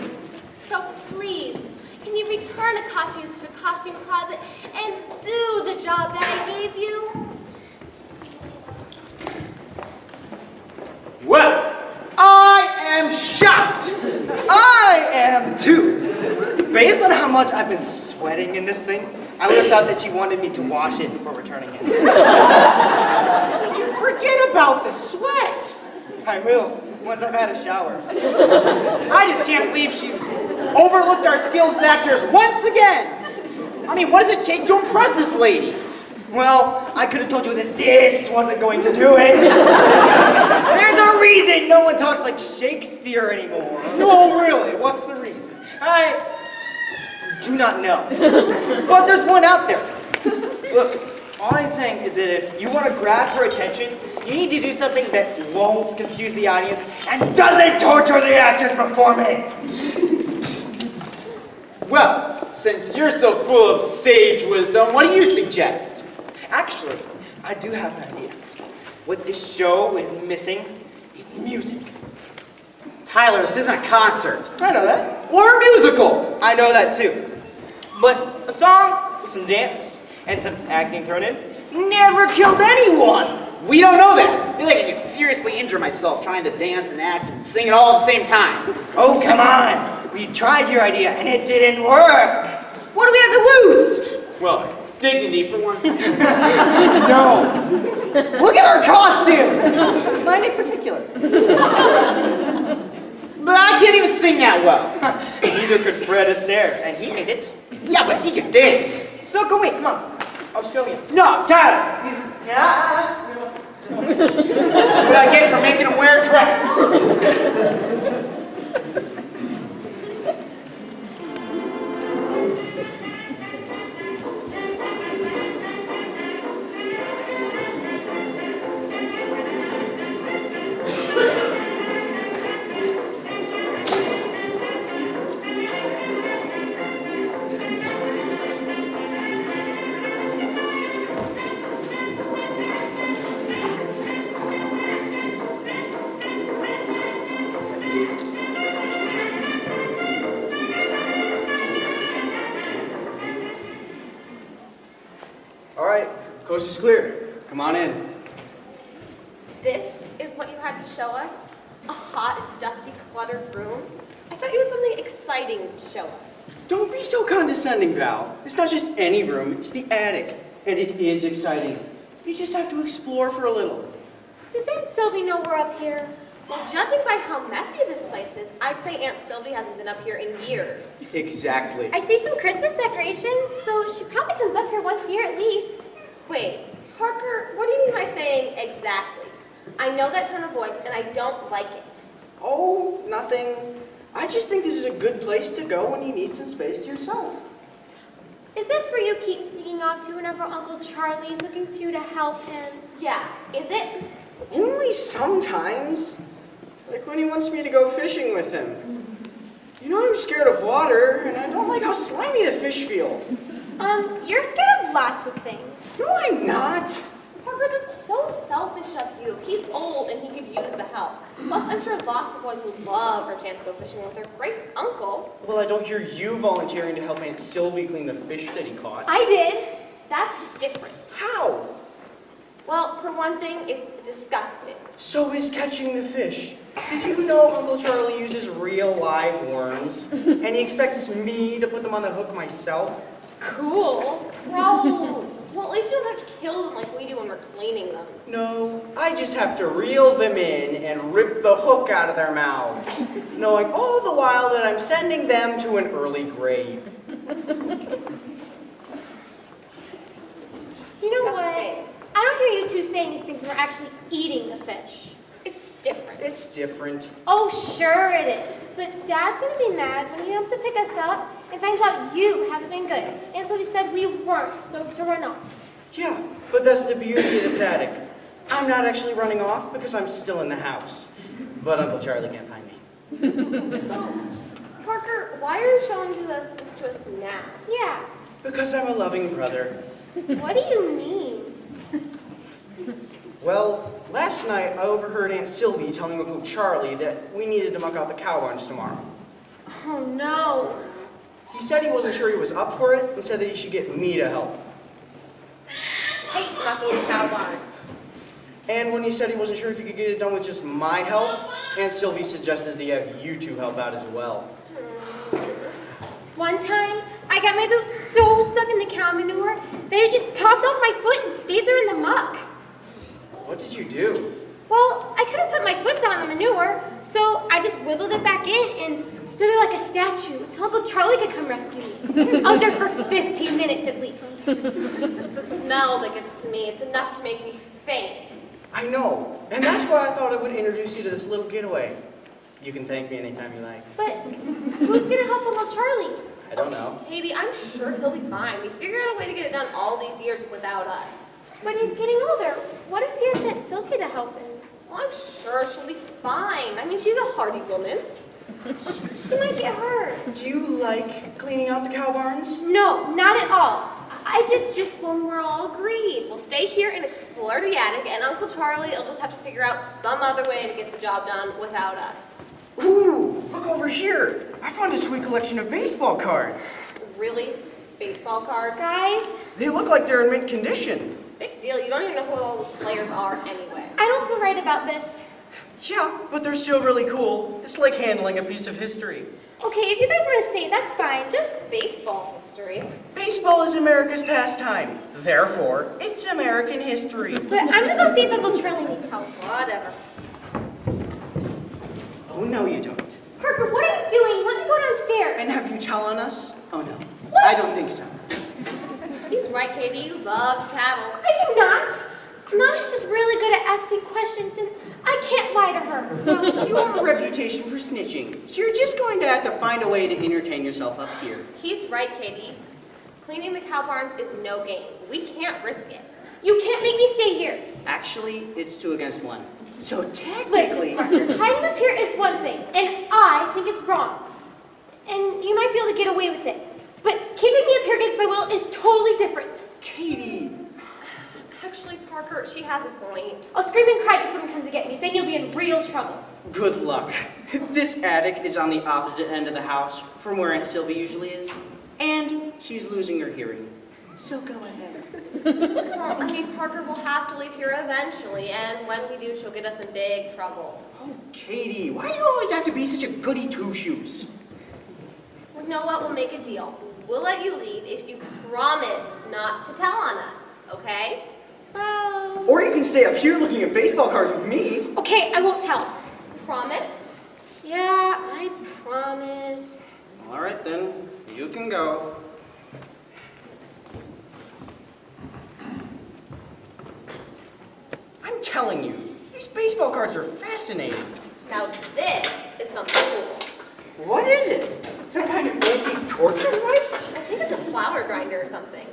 So please, can you return the costume to the costume closet and do the job that I gave you? Well, I am shocked. I am too. Based on how much I've been sweating in this thing, I would have thought that she wanted me to wash it before returning it. Did you forget about the sweat? I will, once I've had a shower. I just can't believe she's overlooked our skills actors once again. I mean, what does it take to impress this lady? Well, I could have told you that this wasn't going to do it. There's a reason no one talks like Shakespeare anymore. No, really, what's the reason? I do not know. But there's one out there. Look, all I'm saying is that if you want to grab her attention, you need to do something that won't confuse the audience and doesn't torture the actors performing. Well, since you're so full of sage wisdom, what do you suggest? Actually, I do have an idea. What this show is missing is music. Tyler, this isn't a concert. I know that. Or a musical. I know that too. But a song with some dance and some acting thrown in never killed anyone. We don't know that. I feel like I could seriously injure myself trying to dance and act and sing it all at the same time. Oh, come on. We tried your idea and it didn't work. What do we have to lose? Well, dignity for one thing. No. Look at our costume. Mine in particular. But I can't even sing that well. Neither could Fred Astaire, and he made it. Yeah, but he can dance. So can we. Come on. I'll show you. No, Tyler. That's what I get for making him wear a dress. All right, coast is clear. Come on in. This is what you had to show us? A hot, dusty, cluttered room? I thought you had something exciting to show us. Don't be so condescending, Val. It's not just any room, it's the attic. And it is exciting. You just have to explore for a little. Does Aunt Sylvie know we're up here? Well, judging by how messy this place is, I'd say Aunt Sylvie hasn't been up here in years. Exactly. I see some Christmas decorations, so she probably comes up here once a year at least. Wait, Parker, what do you mean by saying exactly? I know that tone of voice, and I don't like it. Oh, nothing. I just think this is a good place to go when you need some space to yourself. Is this where you keep sneaking off to whenever Uncle Charlie's looking for you to help him? Yeah, is it? Only sometimes. Like when he wants me to go fishing with him. You know I'm scared of water, and I don't like how slimy the fish feel. You're scared of lots of things. No, I'm not. Parker, that's so selfish of you. He's old and he could use the help. Plus, I'm sure lots of boys would love for a chance to go fishing with their great uncle. Well, I don't hear you volunteering to help Aunt Sylvie clean the fish that he caught. I did. That's different. How? Well, for one thing, it's disgusting. So is catching the fish. Did you know Uncle Charlie uses real live worms? And he expects me to put them on the hook myself? Cool. Gross. Well, at least you don't have to kill them like we do when we're cleaning them. No, I just have to reel them in and rip the hook out of their mouths, knowing all the while that I'm sending them to an early grave. You know what? I don't hear you two saying these things when we're actually eating the fish. It's different. It's different. Oh, sure it is. But Dad's gonna be mad when he comes to pick us up and finds out you haven't been good. And so he said we weren't supposed to run off. Yeah, but that's the beauty of this attic. I'm not actually running off because I'm still in the house. But Uncle Charlie can't find me. So, Parker, why are you showing this to us now? Yeah. Because I'm a loving brother. What do you mean? Well, last night I overheard Aunt Sylvie telling Uncle Charlie that we needed to muck out the cow barns tomorrow. Oh no. He said he wasn't sure he was up for it and said that he should get me to help. Hate mucking the cow barns. And when he said he wasn't sure if he could get it done with just my help, Aunt Sylvie suggested that he have you two help out as well. One time, I got my boot so stuck in the cow manure that it just popped off my foot and stayed there in the muck. What did you do? Well, I couldn't put my foot down in the manure, so I just wiggled it back in and stood there like a statue until Uncle Charlie could come rescue me. I was there for 15 minutes at least. It's the smell that gets to me. It's enough to make me faint. I know, and that's why I thought I would introduce you to this little getaway. You can thank me anytime you like. But who's gonna help Uncle Charlie? I don't know. Maybe I'm sure he'll be fine. He's figured out a way to get it done all these years without us. But he's getting older. What if he has Aunt Sylvie to help him? Well, I'm sure she'll be fine. I mean, she's a hardy woman. She might get hurt. Do you like cleaning out the cow barns? No, not at all. I just When we're all agreed, we'll stay here and explore the attic, and Uncle Charlie will just have to figure out some other way to get the job done without us. Ooh, look over here. I found a sweet collection of baseball cards. Really? Baseball cards? guys, They look like they're in mint condition. Big deal. You don't even know who all those players are anyway. I don't feel right about this. Yeah, but they're still really cool. It's like handling a piece of history. Okay, if you guys want to say it, that's fine. Just baseball history. Baseball is America's pastime. Therefore, it's American history. But I'm gonna go see if Uncle Charlie needs help. Whatever. Oh, no, you don't. Parker, what are you doing? Let me go downstairs. And have you telling us? Oh, no. What? I don't think so. He's right, Katie. You love to tattle. I do not. Mom's just really good at asking questions, and I can't lie to her. Well, you have a reputation for snitching, so you're just going to have to find a way to entertain yourself up here. He's right, Katie. Cleaning the cow barns is no game. We can't risk it. You can't make me stay here. Actually, it's 2 against 1. So Listen, technically... Parker, hiding up here is one thing, and I think it's wrong. And you might be able to get away with it. But keeping me up here against my will is totally different. Katie... Actually, Parker, she has a point. I'll scream and cry till someone comes to get me. Then you'll be in real trouble. Good luck. This attic is on the opposite end of the house from where Aunt Sylvie usually is. And she's losing her hearing. So go ahead. Well, I mean, Parker will have to leave here eventually, and when we do, she'll get us in big trouble. Oh, Katie, why do you always have to be such a goody two-shoes? Well, you know what? We'll make a deal. We'll let you leave if you promise not to tell on us, okay? Well... Or you can stay up here looking at baseball cards with me. Okay, I won't tell. Promise? Yeah, I promise. All right, then. You can go. I'm telling you, these baseball cards are fascinating. Now this is something cool. What is it? Some kind of antique torture device? I think it's a flour grinder or something.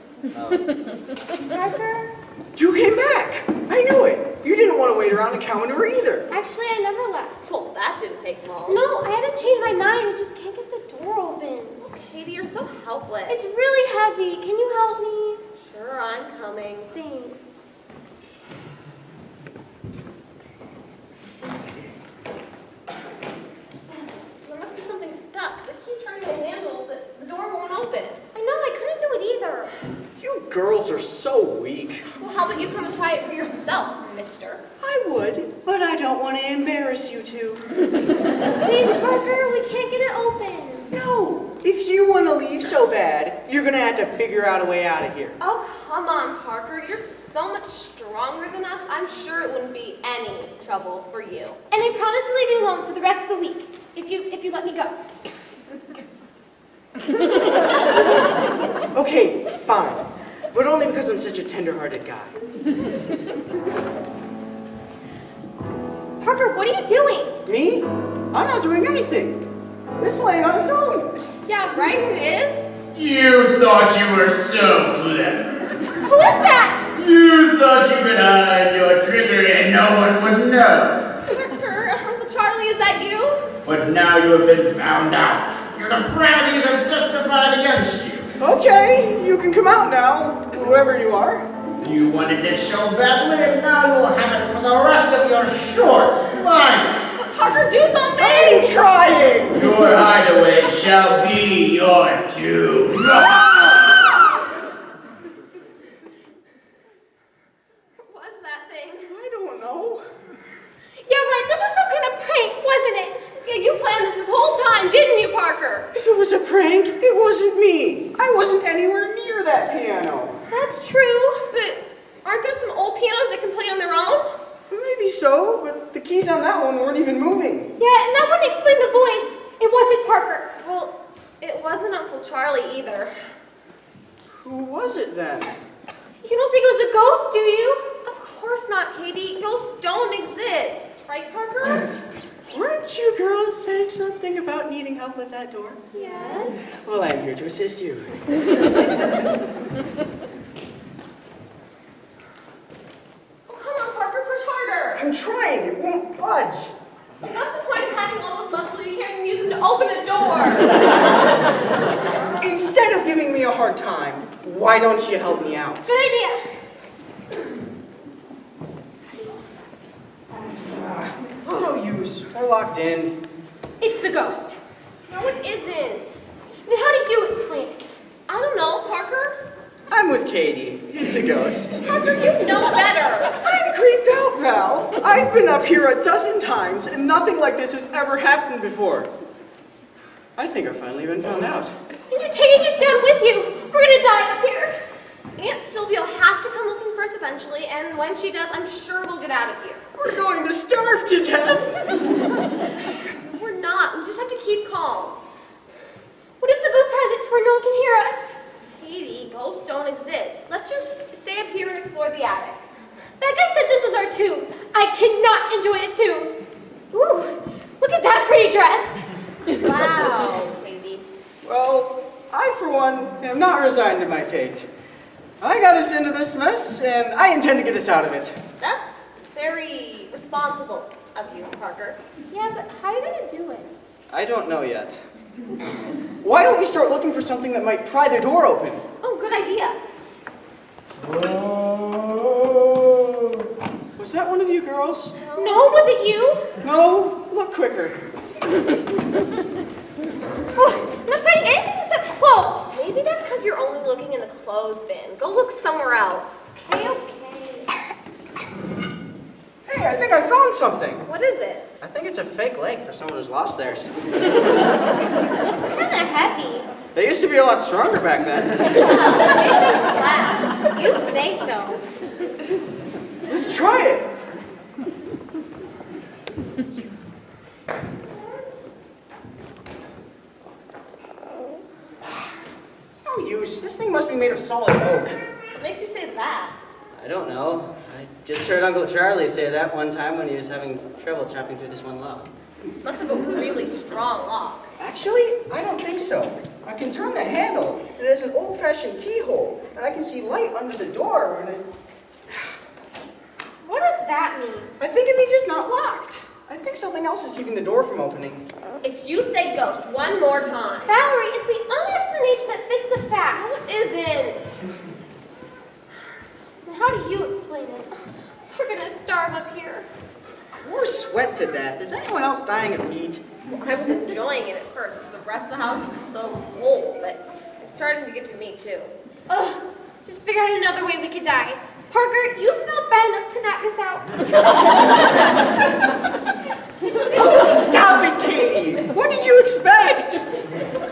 Parker? You came back! I knew it! You didn't want to wait around the cow manure either. Actually, I never left. Well, that didn't take long. No, I haven't changed my mind. I just can't get the door open. Katie, you're so helpless. It's really heavy. Can you help me? Sure, I'm coming. Thanks. girls are so weak. Well, how about you come and try it for yourself, mister? I would, but I don't want to embarrass you two. Please, Parker, we can't get it open. No, if you want to leave so bad, you're going to have to figure out a way out of here. Oh, come on, Parker. You're so much stronger than us. I'm sure it wouldn't be any trouble for you. And I promise to leave you alone for the rest of the week, if you let me go. Okay, fine. But only because I'm such a tender-hearted guy. Parker, what are you doing? Me? I'm not doing anything. It's playing on its own. Yeah, right, it is. You thought you were so clever. Who is that? You thought you could hide your trickery and no one would know. Parker, Uncle Charlie, is that you? But now you have been found out. Your depravities are justified against you. Okay, you can come out now, whoever you are. You wanted this so badly, and now you will have it for the rest of your short life. Parker, do something! I'm trying! Your hideaway shall be your tomb. What was that thing? I don't know. Yeah, right, this was some kind of prank, wasn't it? Yeah, you planned this whole time, didn't you, Parker? If it was a prank, it wasn't me. I wasn't anywhere near that piano. That's true. But aren't there some old pianos that can play on their own? Maybe so, but the keys on that one weren't even moving. Yeah, and that wouldn't explain the voice. It wasn't Parker. Well, it wasn't Uncle Charlie either. Who was it then? You don't think it was a ghost, do you? Of course not, Katie. Ghosts don't exist. Right, Parker? Weren't you girls saying something about needing help with that door? Yes. Well, I'm here to assist you. Come on, Parker, push harder. I'm trying, it won't budge. What's the point of having all those muscles if you can't even use them to open a door? Instead of giving me a hard time, why don't you help me out? Good idea. It's no use. We're locked in. It's the ghost. No, it isn't. Then how did you explain it? I don't know, Parker. I'm with Katie. It's a ghost. Parker, you know better. I'm creeped out, Val. I've been up here a dozen times, and nothing like this has ever happened before. I think I've finally been found out. And you're taking us down with you. We're gonna die up here. Aunt Sylvia will have to come looking for us eventually, and when she does, I'm sure we'll get out of here. We're going to starve to death. We're not. We just have to keep calm. What if the ghost has it to where no one can hear us? Katie, ghosts don't exist. Let's just stay up here and explore the attic. That guy said this was our tomb. I cannot enjoy a tomb. Ooh, look at that pretty dress. Wow, Katie. Well, I, for one, am not resigned to my fate. I got us into this mess, and I intend to get us out of it. That's very responsible of you, Parker. Yeah, but how are you gonna do it? I don't know yet. Why don't we start looking for something that might pry the door open? Oh, good idea. Was that one of you girls? No, was it you? No? Look quicker. Oh, I'm not finding anything except clothes. Maybe that's because you're only looking in the clothes bin. Go look somewhere else. Okay. Hey, I think I found something. What is it? I think it's a fake leg for someone who's lost theirs. It looks kind of heavy. They used to be a lot stronger back then. Well, maybe there's glass. You say so. Let's try it. It's no use. This thing must be made of solid oak. What makes you say that? I don't know. I just heard Uncle Charlie say that one time when he was having trouble chopping through this one log. Must have a really strong lock. Actually, I don't think so. I can turn the handle, and it has an old-fashioned keyhole, and I can see light under the door, and What does that mean? I think it means it's not locked. I think something else is keeping the door from opening. If you say ghost one more time. Valerie, it's the only explanation that fits the facts. Isn't. Then how do you explain it? We're gonna starve up here. We're sweat to death. Is anyone else dying of heat? I was enjoying it at first. The rest of the house is so cold, but it's starting to get to me too. Ugh, Just figure out another way we could die. Parker, you smell bad enough to knock us out. Oh, stop it, Katie! What did you expect?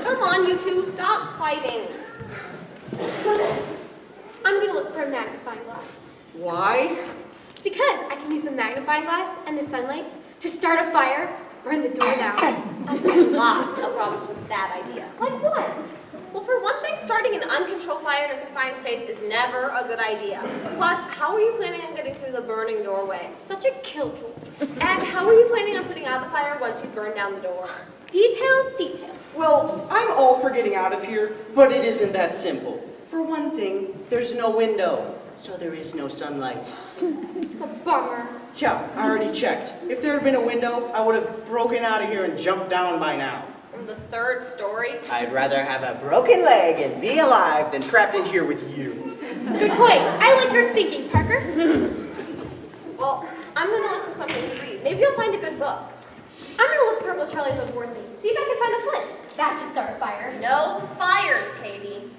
Come on, you two, stop fighting. I'm gonna look for a magnifying glass. Why? Because I can use the magnifying glass and the sunlight to start a fire, burn the door down. I see lots of problems with that idea. Like what? Well, for one thing, starting an uncontrolled fire in a confined space is never a good idea. Plus, how are you planning on getting through the burning doorway? Such a killjoy. And how are you planning on putting out the fire once you burn down the door? Details, details. Well, I'm all for getting out of here, but it isn't that simple. For one thing, there's no window, so there is no sunlight. It's a bummer. Yeah, I already checked. If there had been a window, I would have broken out of here and jumped down by now. From the third story? I'd rather have a broken leg and be alive than trapped in here with you. Good point. I like your thinking, Parker. Well, I'm gonna look for something to read. Maybe you'll find a good book. I'm gonna look for Uncle Charlie's on board thing. See if I can find a flint. That should start a fire. No fires, Katie.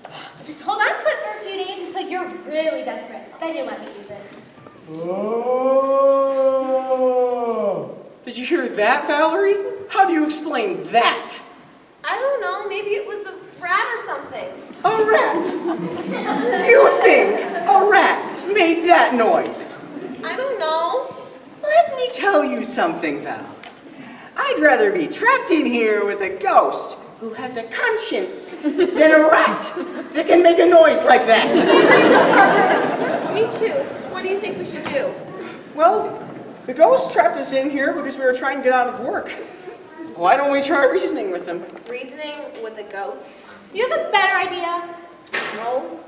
Just hold on to it for a few days until you're really desperate. Then you'll let me use it. Oh. Did you hear that, Valerie? How do you explain that? I don't know, maybe it was a rat or something. A rat? You think a rat made that noise? I don't know. Let me tell you something, Val. I'd rather be trapped in here with a ghost who has a conscience than a rat that can make a noise like that. Parker, me too. What do you think we should do? Well, the ghost trapped us in here because we were trying to get out of work. Why don't we try reasoning with him? Reasoning with a ghost? Do you have a better idea? No.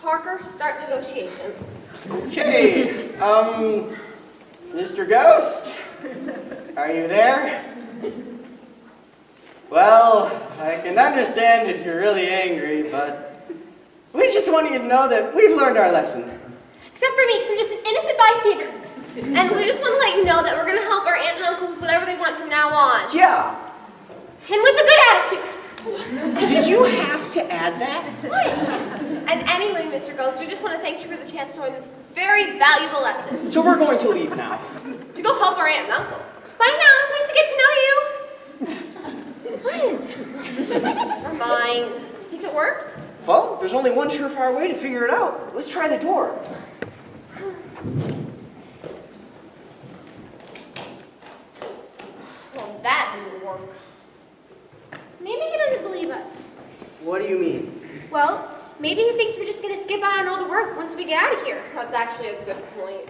Parker, start negotiations. Okay, Mr. Ghost, are you there? Well, I can understand if you're really angry, but we just want you to know that we've learned our lesson. Except for me, because I'm just an innocent bystander. And we just want to let you know that we're going to help our aunt and uncle with whatever they want from now on. Yeah. And with a good attitude. Did you have to add that? What? And anyway, Mr. Ghost, we just want to thank you for the chance to learn this very valuable lesson. So we're going to leave now. To go help our aunt and uncle. Bye now, it's nice to get to know you. What? Never mind. Do you think it worked? Well, there's only one surefire way to figure it out. Let's try the door. Well, that didn't work. Maybe he doesn't believe us. What do you mean? Well, maybe he thinks we're just going to skip out on all the work once we get out of here. That's actually a good point.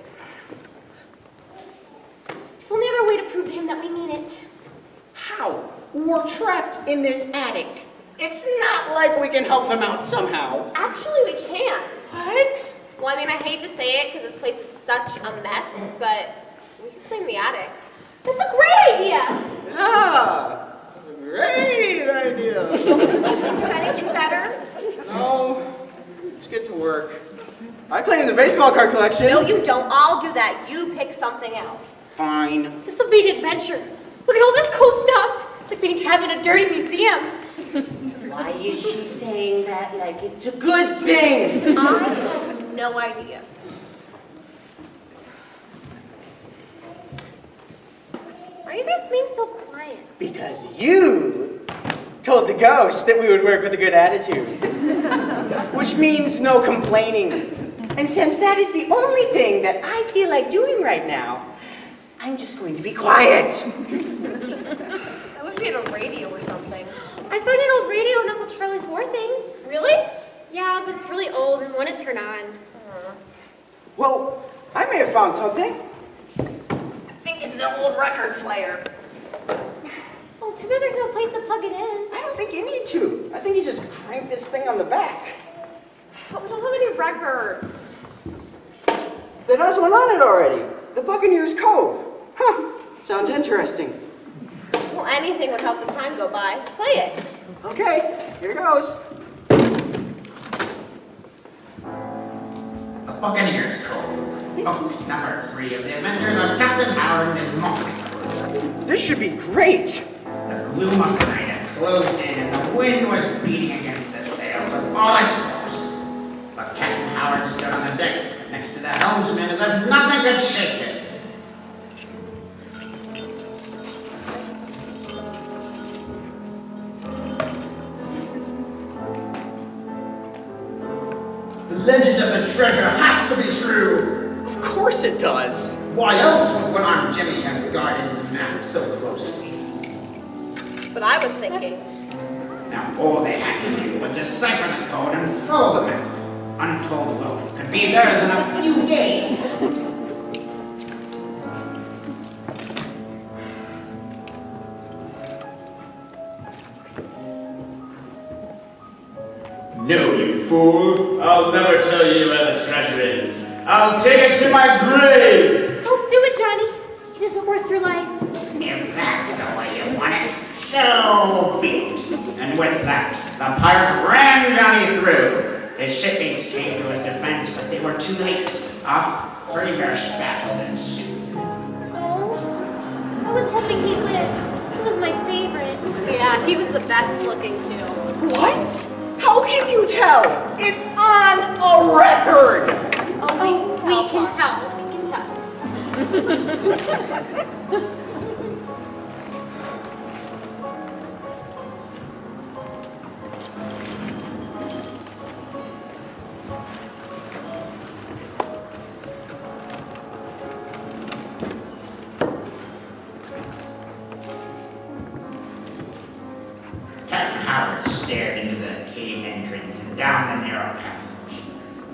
If only other way to prove to him that we mean it. How? We're trapped in this attic. It's not like we can help them out somehow. Actually, we can. What? Well, I mean, I hate to say it because this place is such a mess, but we can clean the attic. That's a great idea. Ah, great idea. Can it get better? No, let's get to work. I clean the baseball card collection. No, you don't. I'll do that. You pick something else. Fine. This will be an adventure. Look at all this cool stuff. It's like being trapped in a dirty museum. Why is she saying that like it's a good thing? I have no idea. Why are you guys being so quiet? Because you told the ghost that we would work with a good attitude. Which means no complaining. And since that is the only thing that I feel like doing right now, I'm just going to be quiet. I wish we had a radio or something. I found an old radio in Uncle Charlie's War Things. Really? Yeah, but it's really old and wouldn't turn on. Well, I may have found something. I think it's an old record player. Oh, too bad there's no place to plug it in. I don't think you need to. I think you just crank this thing on the back. But we don't have any records. There does one on it already. The Buccaneers Cove. Huh. Sounds interesting. Well, anything would help the time go by. Play it. Okay, here goes. The Buccaneers Cove. Book number 3 of the adventures of Captain Howard and his monk. This should be great. The gloom of the night had closed in and the wind was beating against the sails with all its force. But Captain Howard stood on the deck next to the helmsman as if nothing could shake it. The legend of the treasure has to be true. Of course it does. Why else would one-armed Jimmy have guarded the map so closely? But I was thinking, Now all they had to do was decipher the code and follow the map. Untold wealth could be theirs in a few days. No, you fool. I'll never tell you where the treasure is. I'll take it to my grave. Don't do it, Johnny. It isn't worth your life. If that's the way you want it, so be it. And with that, the pirate ran Johnny through. His shipmates came to his defense, but they were too late. A furious battle ensued. Oh, I was hoping he'd live. He was my favorite. yeah, he was the best looking too. What? How can you tell? It's on a record! Oh, we can tell. We can tell. Captain Howard stared into the cave entrance and down the narrow passage.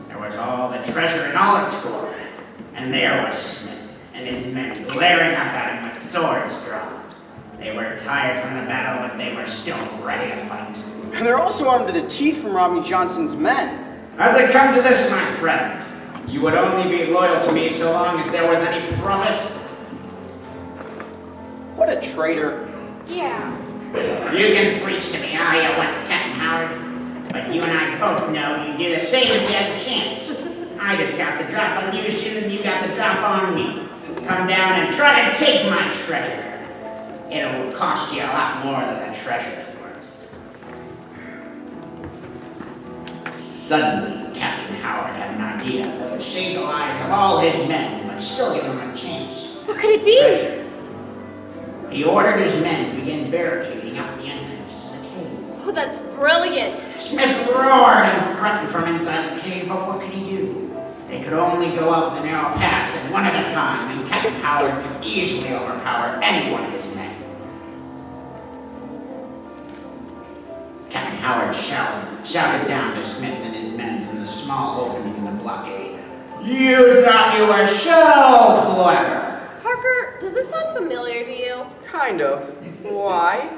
There was all the treasure in all its glory. And there was Smith and his men glaring up at him with swords drawn. They were tired from the battle, but they were still ready to fight. And they're also armed to the teeth from robbing Johnson's men. As it come to this, my friend, you would only be loyal to me so long as there was any profit. What a traitor. Yeah. You can preach to me how you want, Captain Howard, but you and I both know you do the same if you had a chance. I just got the drop on you sooner than you got the drop on me. Come down and try to take my treasure. It'll cost you a lot more than the treasure's worth. Suddenly, Captain Howard had an idea that would save the lives of all his men, but still give them a chance. What could it be? Treasure. He ordered his men to begin barricading up the entrance to the cave. Oh, that's brilliant. Smith roared and threatened from inside the cave, but what could he do? They could only go up the narrow pass at one at a time, and Captain Howard could easily overpower any one of his men. Captain Howard shouted down to Smith and his men from the small opening in the blockade. You thought you were so clever! Parker, does this sound familiar to you? Kind of. Why?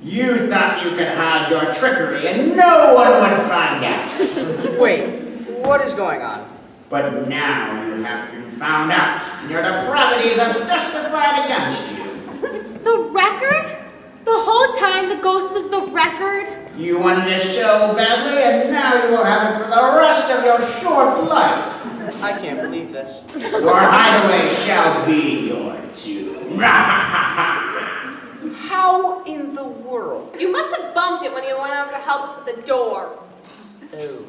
You thought you could hide your trickery and no one would find out. Wait, what is going on? But now you have been found out, and your depravities are justified against you. It's the record? The whole time the ghost was the record? You wanted it so badly, and now you will have it for the rest of your short life. I can't believe this. Your hideaway shall be your tomb. How in the world? You must have bumped it when you went over to help us with the door. Oh.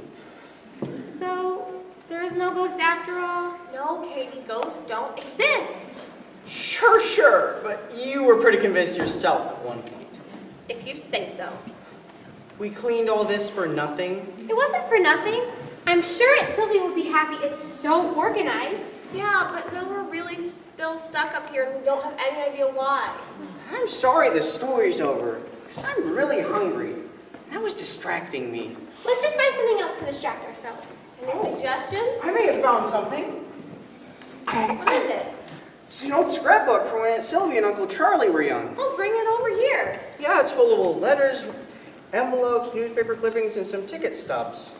So, there is no ghost after all? No, Katie, ghosts don't exist. Sure, but you were pretty convinced yourself at one point. If you say so. We cleaned all this for nothing? It wasn't for nothing. I'm sure Aunt Sylvia would be happy. It's so organized. Yeah, but now we're really still stuck up here and we don't have any idea why. I'm sorry the story's over, because I'm really hungry. That was distracting me. Let's just find something else to distract ourselves. Any suggestions? I may have found something. What is it? It's an old scrapbook from when Aunt Sylvia and Uncle Charlie were young. Oh, bring it over here. Yeah, it's full of old letters, envelopes, newspaper clippings, and some ticket stubs.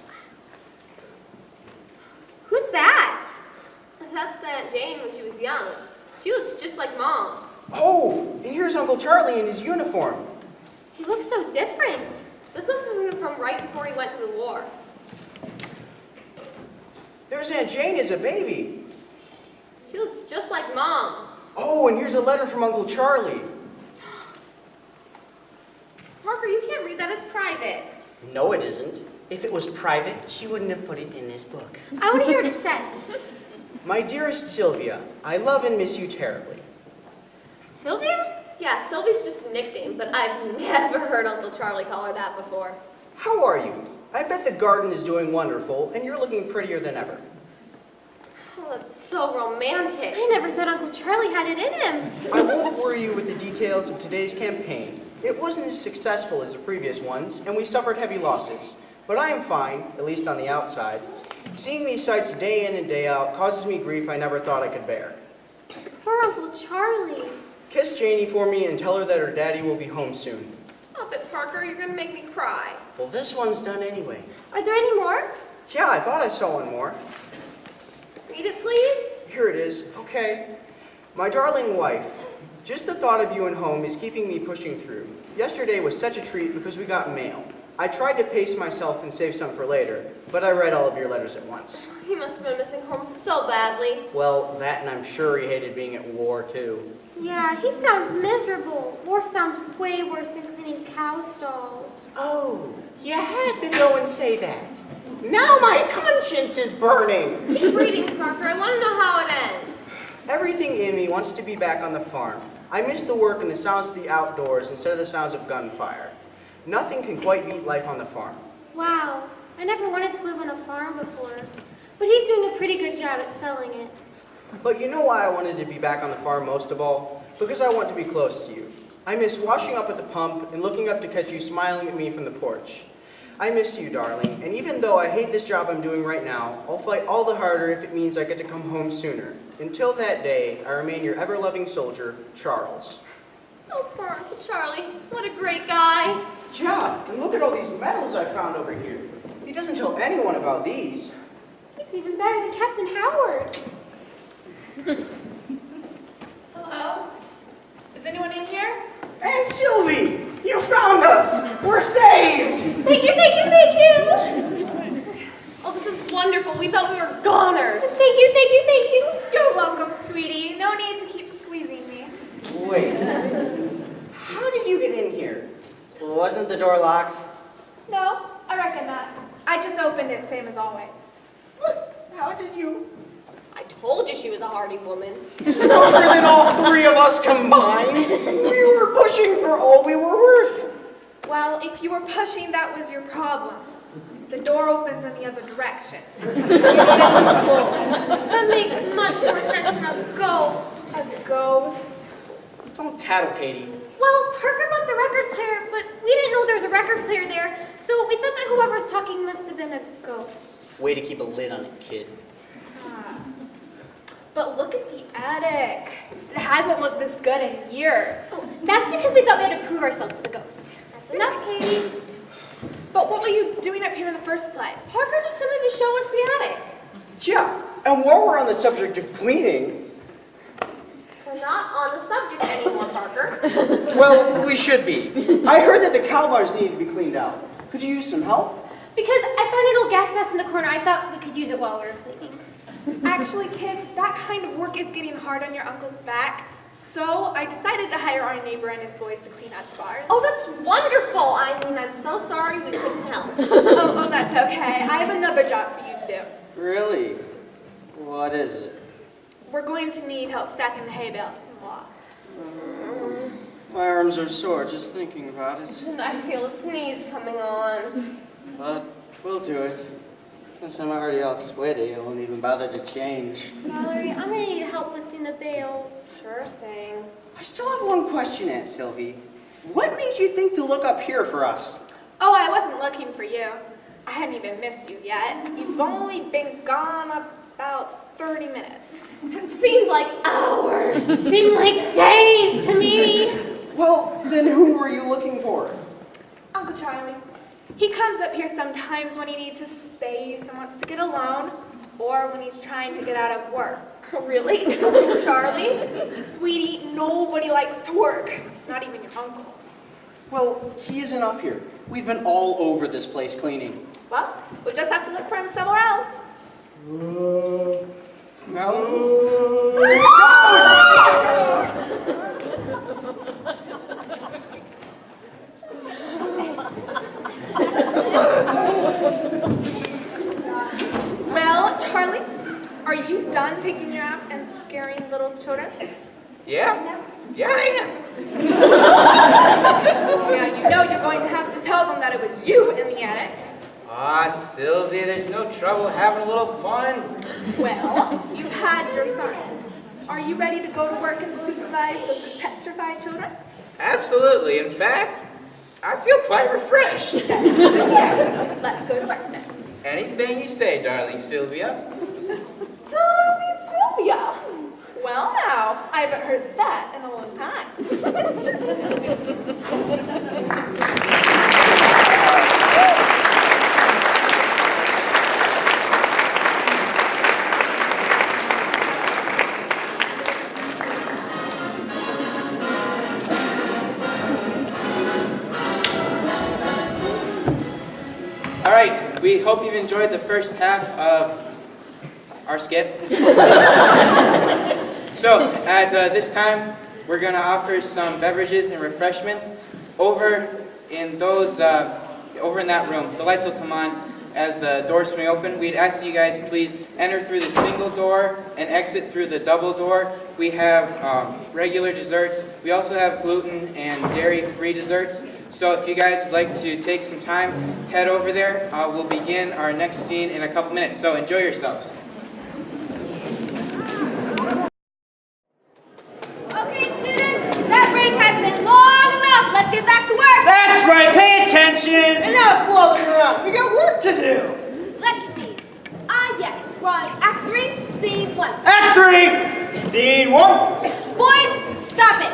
Who's that? That's Aunt Jane when she was young. She looks just like Mom. Oh, and here's Uncle Charlie in his uniform. He looks so different. This must have been from right before he went to the war. There's Aunt Jane as a baby. She looks just like Mom. Oh, and here's a letter from Uncle Charlie. Parker, you can't read that. It's private. No, it isn't. If it was private, she wouldn't have put it in this book. I want to hear what it says. My dearest Sylvia, I love and miss you terribly. Sylvia? Yeah, Sylvie's just a nickname, but I've never heard Uncle Charlie call her that before. How are you? I bet the garden is doing wonderful, and you're looking prettier than ever. Oh, that's so romantic. I never thought Uncle Charlie had it in him. I won't worry you with the details of today's campaign. It wasn't as successful as the previous ones, and we suffered heavy losses. But I am fine, at least on the outside. Seeing these sights day in and day out causes me grief I never thought I could bear. Poor Uncle Charlie. Kiss Janie for me and tell her that her daddy will be home soon. Stop it, Parker. You're gonna make me cry. Well, this one's done anyway. Are there any more? Yeah, I thought I saw one more. Read it, please. Here it is. Okay. My darling wife, just the thought of you at home is keeping me pushing through. Yesterday was such a treat because we got mail. I tried to pace myself and save some for later, but I read all of your letters at once. He must have been missing home so badly. Well, that and I'm sure he hated being at war, too. Yeah, he sounds miserable. War sounds way worse than cleaning cow stalls. Oh, you had to go and say that. Now my conscience is burning. Keep reading, Parker. I want to know how it ends. Everything in me wants to be back on the farm. I miss the work and the sounds of the outdoors instead of the sounds of gunfire. Nothing can quite beat life on the farm. Wow, I never wanted to live on a farm before. But he's doing a pretty good job at selling it. But you know why I wanted to be back on the farm most of all? Because I want to be close to you. I miss washing up at the pump and looking up to catch you smiling at me from the porch. I miss you, darling, and even though I hate this job I'm doing right now, I'll fight all the harder if it means I get to come home sooner. Until that day, I remain your ever-loving soldier, Charles. Oh, poor Uncle Charlie. What a great guy. Yeah, and look at all these medals I found over here. He doesn't tell anyone about these. He's even better than Captain Howard. Hello? Is anyone in here? And Sylvie, you found us. We're saved. Thank you, thank you, thank you. Oh, this is wonderful. We thought we were goners. Thank you, thank you, thank you. You're welcome, sweetie. No need to keep squeezing me. Wait, how did you get in here? Wasn't the door locked? No, I reckon not. I just opened it, same as always. How did you? I told you she was a hardy woman. Stronger than all three of us combined. We were pushing for all we were worth. Well, if you were pushing, that was your problem. The door opens in the other direction. That makes much more sense than a ghost. A ghost? Don't tattle, Katie. Well, Parker bought the record player, but we didn't know there was a record player there, so we thought that whoever's talking must have been a ghost. Way to keep a lid on it, kid. But look at the attic. It hasn't looked this good in years. That's because we thought we had to prove ourselves to the ghosts. That's enough, Katie. But what were you doing up here in the first place? Parker just wanted to show us the attic. Yeah, and while we're on the subject of cleaning, We're not on the subject anymore, Parker. well, we should be. I heard that the cow bars needed to be cleaned out. Could you use some help? Because I found an old gas mask in the corner. I thought we could use it while we were cleaning. Actually, kids, that kind of work is getting hard on your uncle's back. So I decided to hire our neighbor and his boys to clean out the barn. Oh, that's wonderful. I mean, I'm so sorry we couldn't help. Oh, that's okay. I have another job for you to do. Really? What is it? We're going to need help stacking the hay bales in the loft. My arms are sore just thinking about it. And I feel a sneeze coming on. But we'll do it. Since I'm already all sweaty, I won't even bother to change. Valerie, I'm gonna need help lifting the bales. Sure thing. I still have one question, Aunt Sylvie. What made you think to look up here for us? Oh, I wasn't looking for you. I hadn't even missed you yet. You've only been gone about 30 minutes. It seemed like hours. Seemed like days to me. Well, then who were you looking for? Uncle Charlie. He comes up here sometimes when he needs his space and wants to get alone, or when he's trying to get out of work. Really? Uncle Charlie? Sweetie, nobody likes to work. Not even your uncle. Well, he isn't up here. We've been all over this place cleaning. Well, we'll just have to look for him somewhere else. No. Are you done taking your nap and scaring little children? Yeah? Yeah, I am. Yeah, you know you're going to have to tell them that it was you in the attic. Ah, Sylvia, there's no trouble having a little fun. Well, you had your fun. Are you ready to go to work and supervise those petrified children? Absolutely. In fact, I feel quite refreshed. Yeah, let's go to work then. Anything you say, darling Sylvia. Darling Sylvia. Well now, I haven't heard that in a long time. All right, we hope you've enjoyed the first half of our skit. So, at this time, we're going to offer some beverages and refreshments over in that room. The lights will come on as the doors swing open. We'd ask you guys please enter through the single door and exit through the double door. We have regular desserts. We also have gluten and dairy-free desserts. So if you guys would like to take some time, head over there. We'll begin our next scene in a couple minutes. So enjoy yourselves. Okay, students, that break has been long enough. Let's get back to work. That's right, pay attention! Enough loafing around, we got work to do! Let's see. Yes, we're on Act 3, Scene 1. Act 3, Scene 1. Boys, stop it.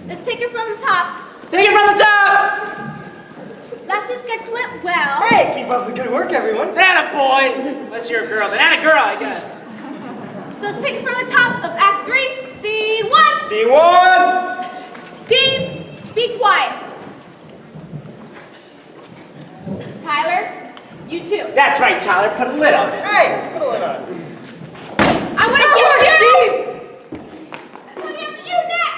Let's take it from the top. Take it from the top! Last two sketches went well. Hey, keep up the good work, everyone. Atta boy! Unless you're a girl, then atta girl, I guess. So let's take it from the top of Act 3, Scene 1. Scene 1! Steve, be quiet. Tyler, you too. That's right, Tyler, put a lid on it. Hey, put a lid on it. I want to get you! Steve! I want to have you next!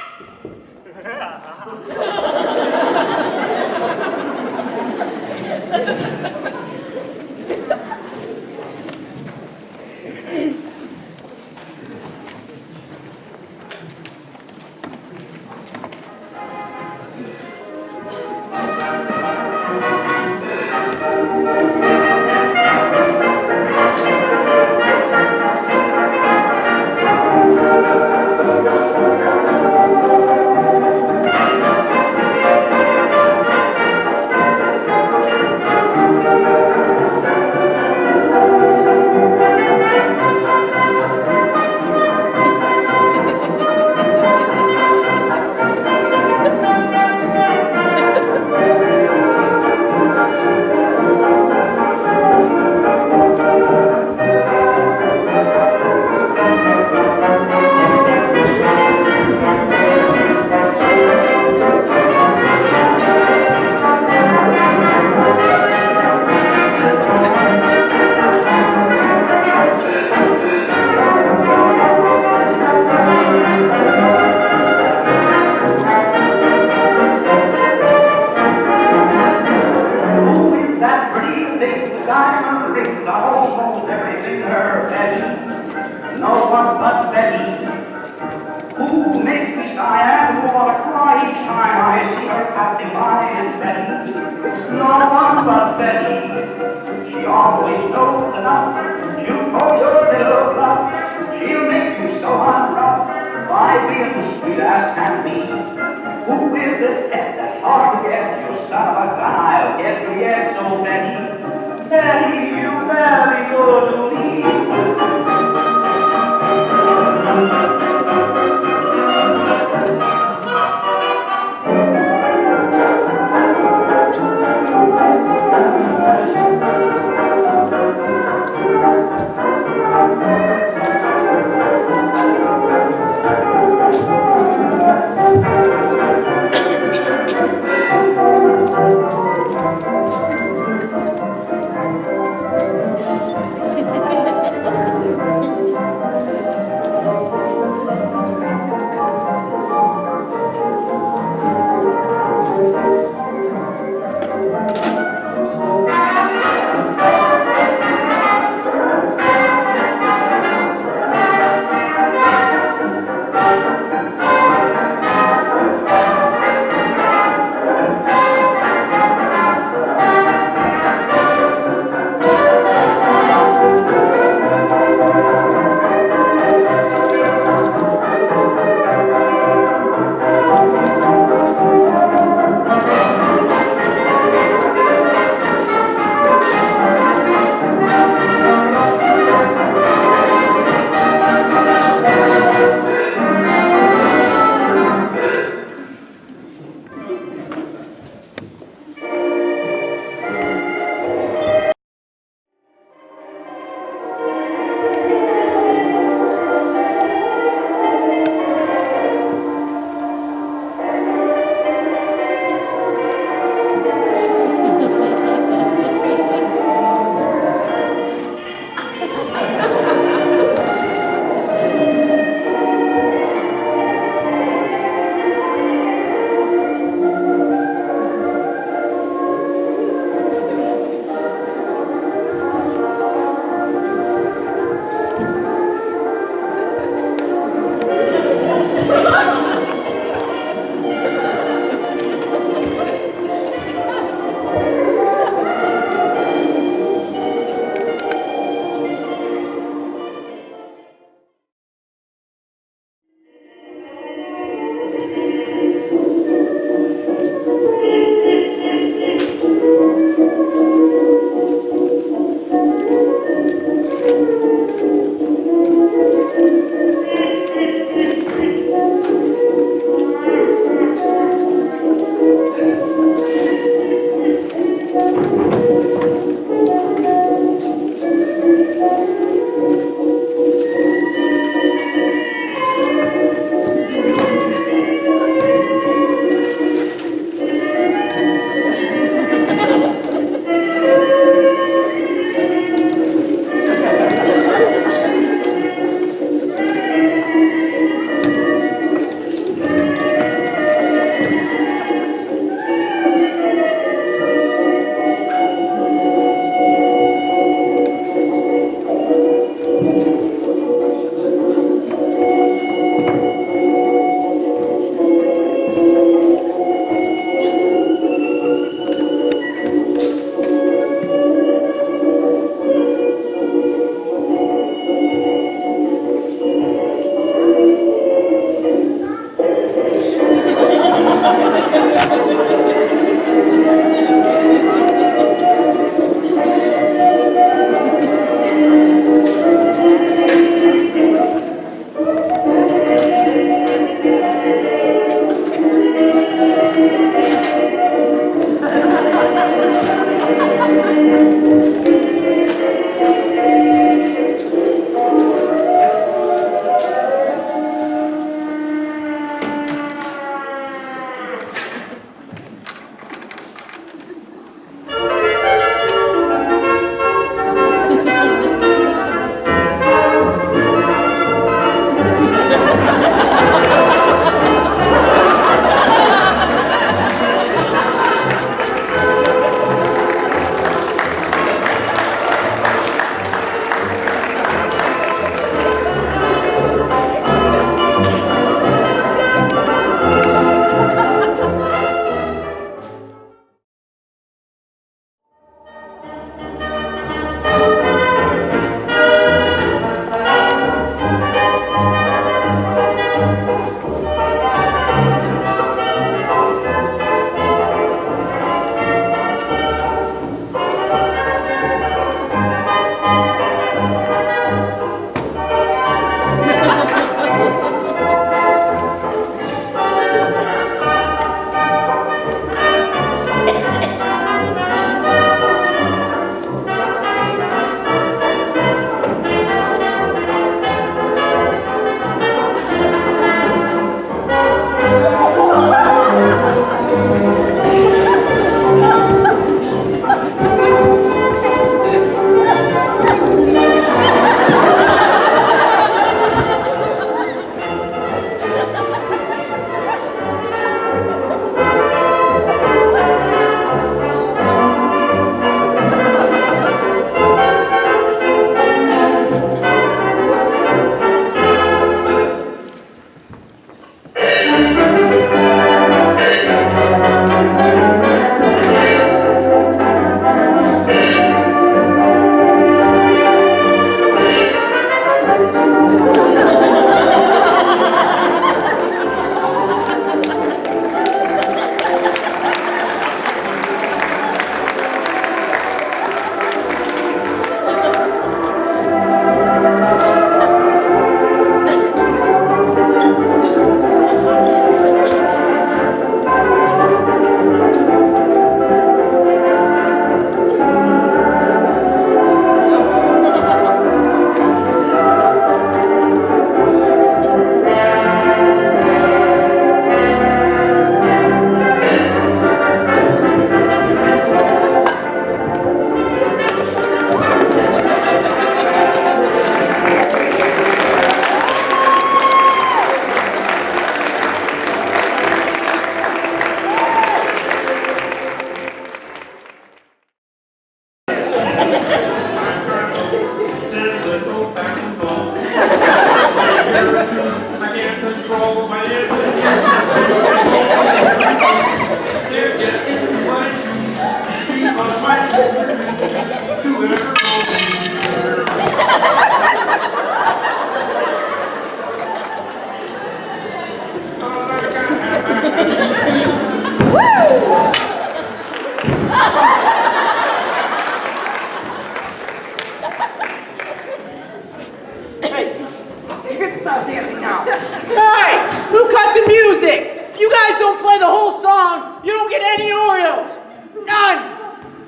Phyllis, you can stop dancing now. Hey, who cut the music? If you guys don't play the whole song, you don't get any Oreos. None.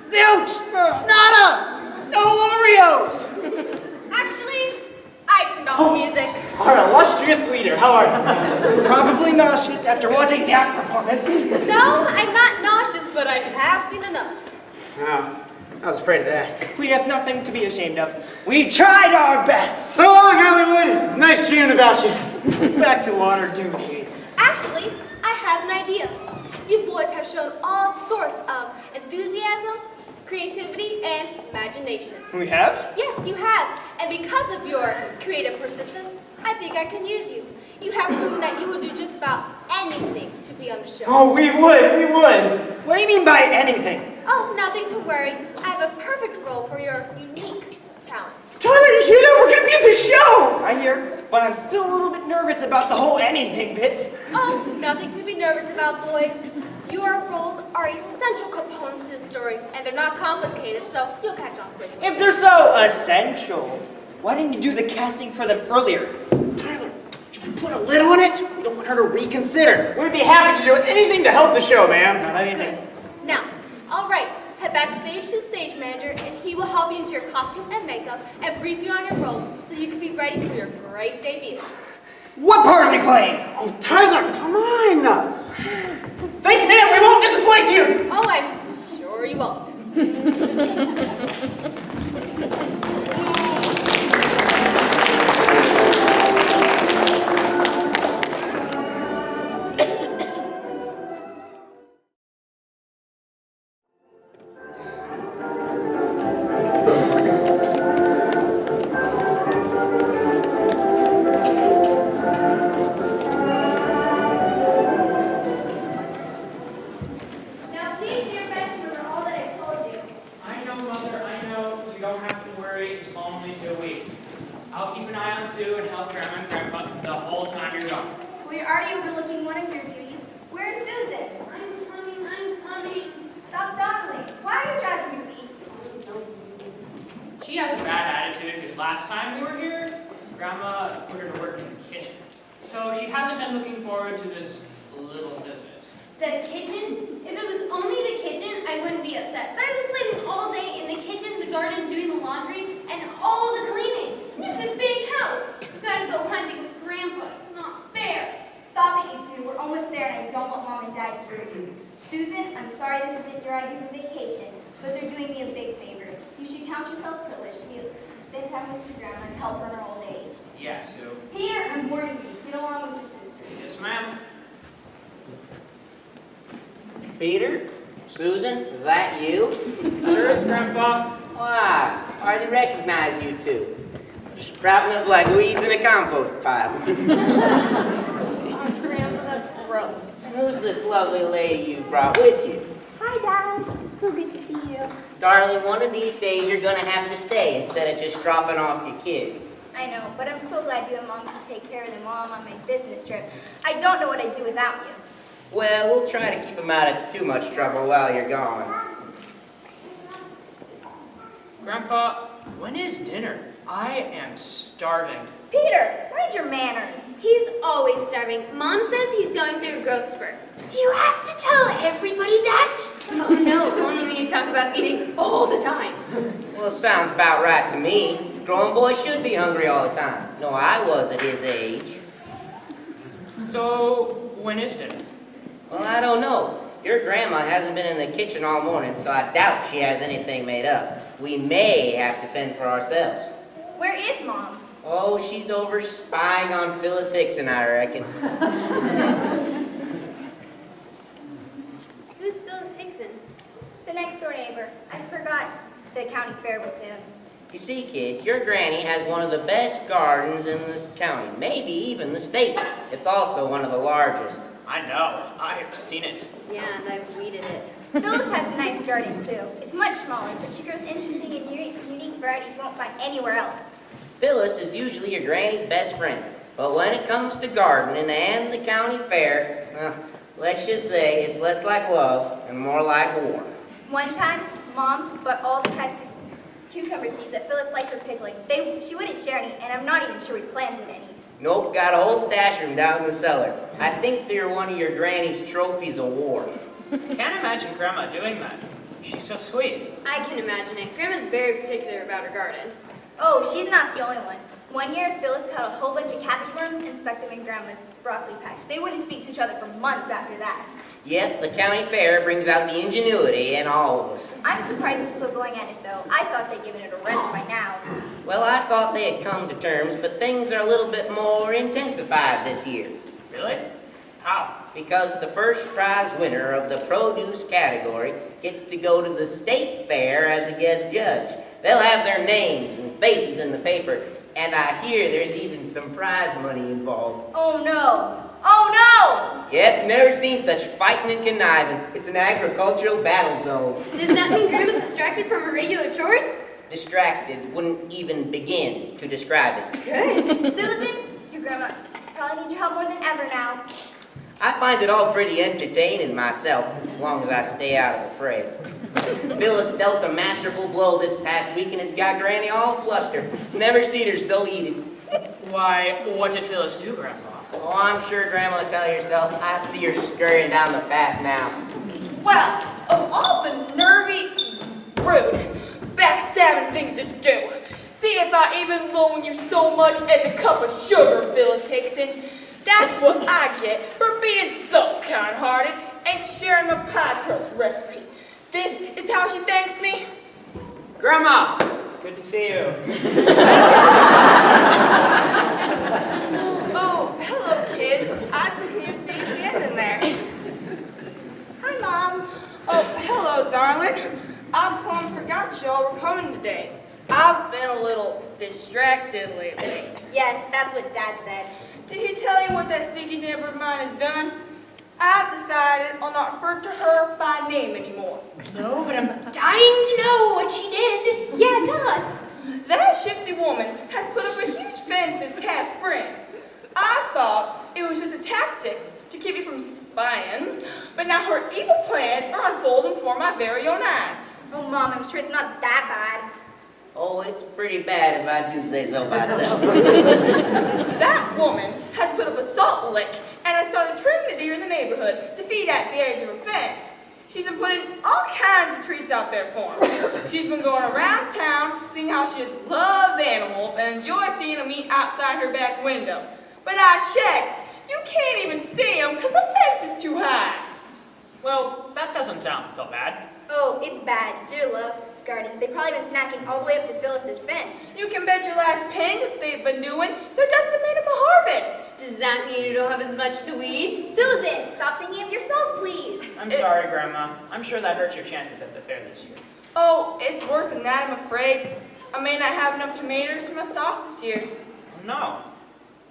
Zilch. Nada. No Oreos. Actually, I turned off the music. Our illustrious leader, how are you? Probably nauseous after watching that performance. No, I'm not nauseous, but I have seen enough. Oh, I was afraid of that. We have nothing to be ashamed of. We tried our best. So long, Hollywood. It's nice dreaming about you. Back to water duty. Actually, I have an idea. You boys have shown all sorts of enthusiasm, creativity, and imagination. We have? Yes, you have. And because of your creative persistence, I think I can use you. You have proven that you would do just about anything to be on the show. Oh, we would. What do you mean by anything? Oh, nothing to worry. I have a perfect role for your unique talents. Tyler, you hear that? We're gonna be at the show. I hear, but I'm still a little bit nervous about the whole anything bit. Oh, nothing to be nervous about, boys. Your roles are essential components to the story, and they're not complicated, so you'll catch on quickly. If they're so essential, why didn't you do the casting for them earlier? Tyler, should we put a lid on it? We don't want her to reconsider. We'd be happy to do anything to help the show, ma'am. Not anything. Good. Now, all right, head backstage to the stage manager, and he will help you into your costume and makeup and brief you on your roles so you can be ready for your great debut. What part of the claim? Oh, Tyler, come on. Thank you, ma'am. We won't disappoint you. Oh, I'm sure you won't. Now please do your best to remember all that I told you. I know, Mother, I know. You don't have to worry. It's only 2 weeks. I'll keep an eye on Sue and help Grandma and Grandpa the whole time you're gone. Well, you're already overlooking one of your duties. Where's Susan? I'm coming. Stop dawdling. Why are you dragging your feet? She has a bad attitude because last time we were here, Grandma put her to work in the kitchen. So she hasn't been looking forward to this little visit. The kitchen? If it was only the kitchen, I wouldn't be upset. But I was living all day in the kitchen, the garden, doing the laundry, and all the cleaning. And it's a big house. I've got to go hunting with Grandpa. It's not fair. Stop it, you two. We're almost there, and I don't want Mom and Dad to hear you. Susan, I'm sorry this isn't your idea of vacation, but they're doing me a big favor. You should count yourself privileged to spend time with your grandma and help her in her old age. Yeah, Sue. Peter, I'm warning you. Get along with your sister. Yes, ma'am. Peter? Susan, is that you? Sure is, Grandpa. Why, I hardly recognize you two. Sprouting up like weeds in a compost pile. Oh, Grandpa, that's gross. Who's this lovely lady you brought with you? Hi, Dad. It's so good to see you. Darling, one of these days you're gonna have to stay instead of just dropping off your kids. I know, but I'm so glad you and Mom can take care of them while I'm on my business trip. I don't know what I'd do without you. Well, we'll try to keep them out of too much trouble while you're gone. Grandpa, when is dinner? I am starving. Peter, mind your manners. He's always starving. Mom says he's going through a growth spurt. Do you have to tell everybody that? Oh no, only when you talk about eating all the time. Well, sounds about right to me. Growing boys should be hungry all the time. No, I was at his age. So, when is dinner? Well, I don't know. Your grandma hasn't been in the kitchen all morning, so I doubt she has anything made up. We may have to fend for ourselves. Where is Mom? Oh, she's over spying on Phyllis Hickson, I reckon. Who's Phyllis Hickson? The next door neighbor. I forgot the county fair was soon. You see, kids, your granny has one of the best gardens in the county, maybe even the state. It's also one of the largest. I know. I have seen it. Yeah, and I've weeded it. Phyllis has a nice garden too. It's much smaller, but she grows interesting and unique varieties you won't find anywhere else. Phyllis is usually your granny's best friend, but when it comes to gardening and the county fair, let's just say it's less like love and more like war. One time, Mom bought all the types of cucumber seeds that Phyllis likes for pickling. She wouldn't share any, and I'm not even sure we planted any. Nope, got a whole stash of them down in the cellar. I think they're one of your granny's trophies of war. Can't imagine Grandma doing that. She's so sweet. I can imagine it. Grandma's very particular about her garden. Oh, she's not the only one. One year, Phyllis caught a whole bunch of cabbage worms and stuck them in Grandma's broccoli patch. They wouldn't speak to each other for months after that. Yep, the county fair brings out the ingenuity in all of us. I'm surprised they're still going at it, though. I thought they'd given it a rest by now. Well, I thought they had come to terms, but things are a little bit more intensified this year. Really? How? Because the first prize winner of the produce category gets to go to the state fair as a guest judge. They'll have their names and faces in the paper, and I hear there's even some prize money involved. Oh no! Oh no! Yep, never seen such fighting and conniving. It's an agricultural battle zone. Does that mean Grandma's distracted from her regular chores? Distracted wouldn't even begin to describe it. Good. Susan, your grandma probably needs your help more than ever now. I find it all pretty entertaining myself, as long as I stay out of the fray. Phyllis dealt a masterful blow this past week, and it's got Granny all flustered. Never seen her so heated. Why, what did Phyllis do, Grandma? Oh, I'm sure Grandma will tell you herself. I see her scurrying down the path now. Well, of all the nervy, rude, backstabbing things to do, see if I even loan you so much as a cup of sugar, Phyllis Hickson. That's what I get for being so kind-hearted and sharing my pie crust recipe. This is how she thanks me. Grandma! It's good to see you. Oh, hello, kids. I didn't even see you standing there. Hi, Mom. Oh, hello, darling. I plumb forgot y'all were coming today. I've been a little distracted lately. Yes, that's what Dad said. Did he tell you what that sneaky neighbor of mine has done? I've decided I'll not refer to her by name anymore. No, but I'm dying to know what she did. Yeah, tell us. That shifty woman has put up a huge fence this past spring. I thought it was just a tactic to keep me from spying, but now her evil plans are unfolding before my very own eyes. Oh, Mom, I'm sure it's not that bad. Oh, it's pretty bad if I do say so myself. That woman has put up a salt lick and has started trimming the deer in the neighborhood to feed at the edge of her fence. She's been putting all kinds of treats out there for them. She's been going around town, seeing how she just loves animals and enjoys seeing them eat outside her back window. But I checked. You can't even see them because the fence is too high. Well, that doesn't sound so bad. Oh, it's bad. Dear love gardens. They've probably been snacking all the way up to Phyllis's fence. You can bet your last penny that they've been doing. They're decimating my harvest. Does that mean you don't have as much to weed? Susan, stop thinking of yourself, please. I'm sorry, Grandma. I'm sure that hurts your chances at the fair this year. Oh, it's worse than that, I'm afraid. I may not have enough tomatoes for my sauce this year. No.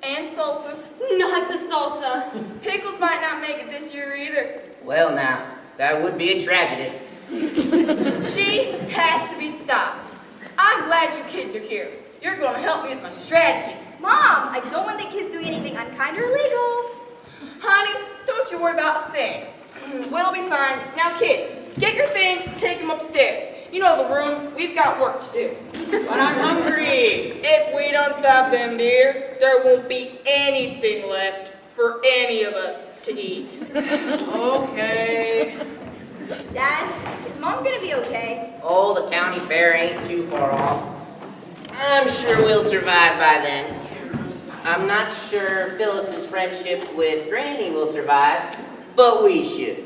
And salsa. Not the salsa. Pickles might not make it this year either. Well now, that would be a tragedy. She has to be stopped. I'm glad you kids are here. You're going to help me with my strategy. Mom, I don't want the kids doing anything unkind or illegal. Honey, don't you worry about a thing. We'll be fine. Now, kids, get your things and take them upstairs. You know the rooms. We've got work to do. But I'm hungry. If we don't stop them, dear, there won't be anything left for any of us to eat. Okay. Dad, is Mom gonna be okay? Oh, the county fair ain't too far off. I'm sure we'll survive by then. I'm not sure Phyllis's friendship with Granny will survive, but we should.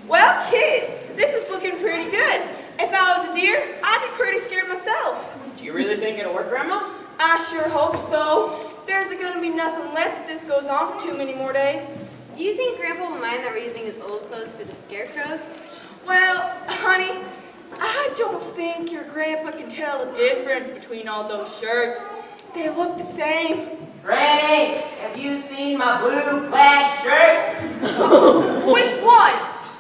Well, kids, this is looking pretty good. If I was a deer, I'd be pretty scared myself. Do you really think it'll work, Grandma? I sure hope so. There's going to be nothing left if this goes on for too many more days. Do you think Grandpa will mind that we're using his old clothes for the scarecrows? Well, honey, I don't think your grandpa can tell the difference between all those shirts. They look the same. Granny, have you seen my blue plaid shirt? Which one?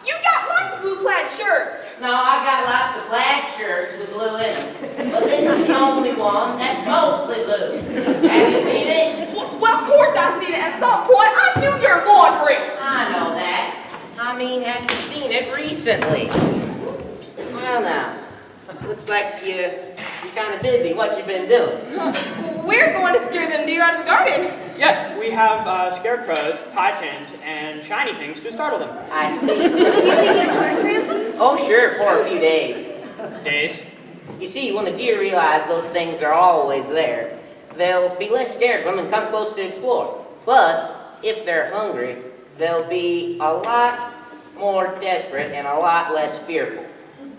You got lots of blue plaid shirts. No, I got lots of plaid shirts with blue in them. But this is the only one that's mostly blue. Have you seen it? Well, of course I've seen it. At some point, I do your laundry. I know that. I mean, have you seen it recently? Well now, looks like you're kind of busy. What you been doing? We're going to scare them deer out of the garden. Yes, we have scarecrows, pie tins, and shiny things to startle them. I see. Do you think it'll work, Grandpa? Oh sure, for a few days. Days? You see, when the deer realize those things are always there, they'll be less scared of them and come close to explore. Plus, if they're hungry, they'll be a lot more desperate and a lot less fearful.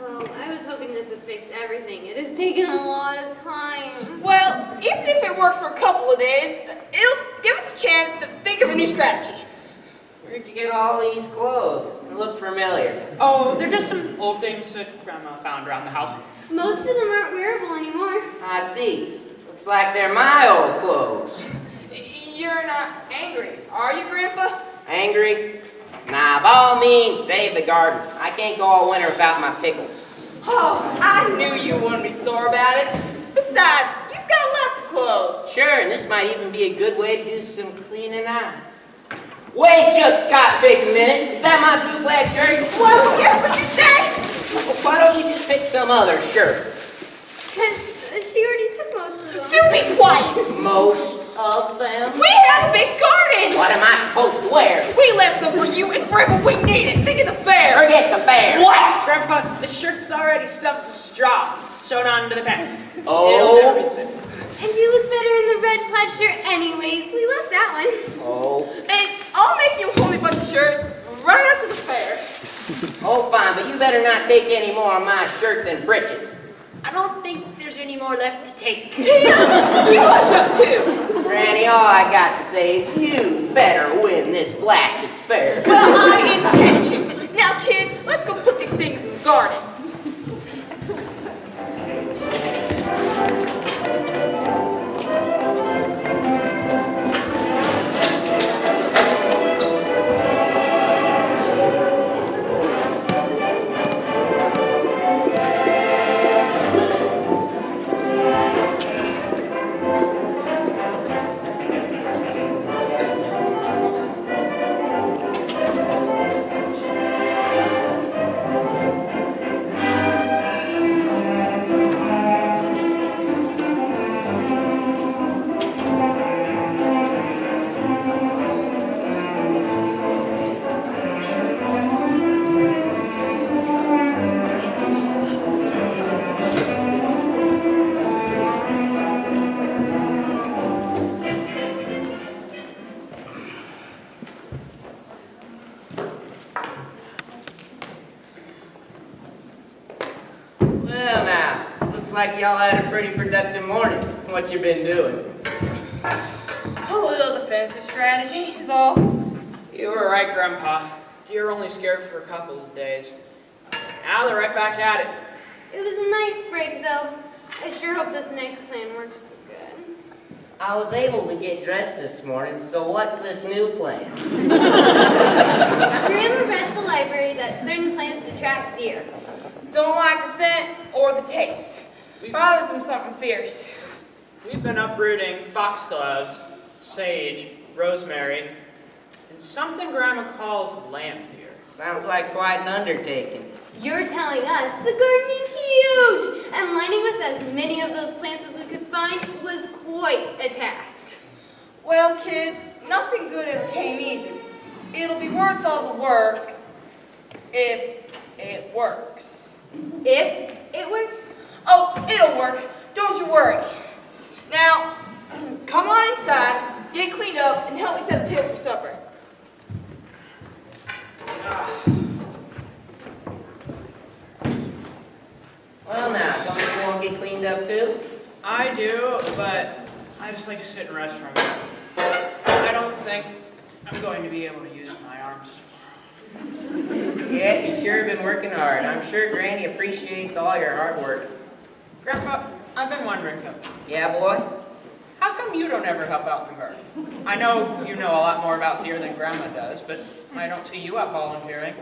Oh, I was hoping this would fix everything. It has taken a lot of time. Well, even if it works for a couple of days, it'll give us a chance to think of a new strategy. Where'd you get all these clothes? They look familiar. Oh, they're just some old things that Grandma found around the house. Most of them aren't wearable anymore. I see. Looks like they're my old clothes. You're not angry, are you, Grandpa? Angry? Nah, by all means, save the garden. I can't go all winter without my pickles. Oh, I knew you wouldn't be sore about it. Besides, you've got lots of clothes. Sure, and this might even be a good way to do some cleaning out. Wait just a minute. Is that my blue plaid shirt? What? Yes, what you say? Why don't you just pick some other shirt? Because she already took most of them. So be quiet. Most of them? We have a big garden. What am I supposed to wear? We left some for you and Grandpa. We need it. Think of the fair. Forget the fair. What? Grandpa, the shirt's already stuffed with straw, sewn onto the pants. Oh. It'll fit. And you look better in the red plaid shirt anyways. We left that one. Oh. And I'll make you a whole bunch of shirts right after the fair. Oh, fine, but you better not take any more of my shirts and breeches. I don't think there's any more left to take. Yeah, you hush up too. Granny, all I got to say is you better win this blasted fair. Well, I intend to. Now, kids, let's go put these things in the garden. Well, now, looks like y'all had a pretty productive morning. What you been doing? A little defensive strategy is all. You were right, Grandpa. Deer were only scared for a couple of days. Now they're right back at it. It was a nice break, though. I sure hope this next plan works for good. I was able to get dressed this morning, so what's this new plan? Grandma read at the library that certain plants attract deer. Don't like the scent or the taste. Bothers them something fierce. We've been uprooting foxgloves, sage, rosemary, and something Grandma calls lamb's ear. Sounds like quite an undertaking. You're telling us the garden is huge, and lining with as many of those plants as we could find was quite a task. Well, kids, nothing good ever came easy. It'll be worth all the work if it works. If it works? Oh, it'll work. Don't you worry. Now, come on inside, get cleaned up, and help me set the table for supper. Well now, don't you want to get cleaned up too? I do, but I just like to sit and rest for a minute. I don't think I'm going to be able to use my arms. Yeah, you sure have been working hard. I'm sure Granny appreciates all your hard work. Grandpa, I've been wondering something. Yeah, boy? How come you don't ever help out in the garden? I know you know a lot more about deer than Grandma does, but I don't see you out volunteering.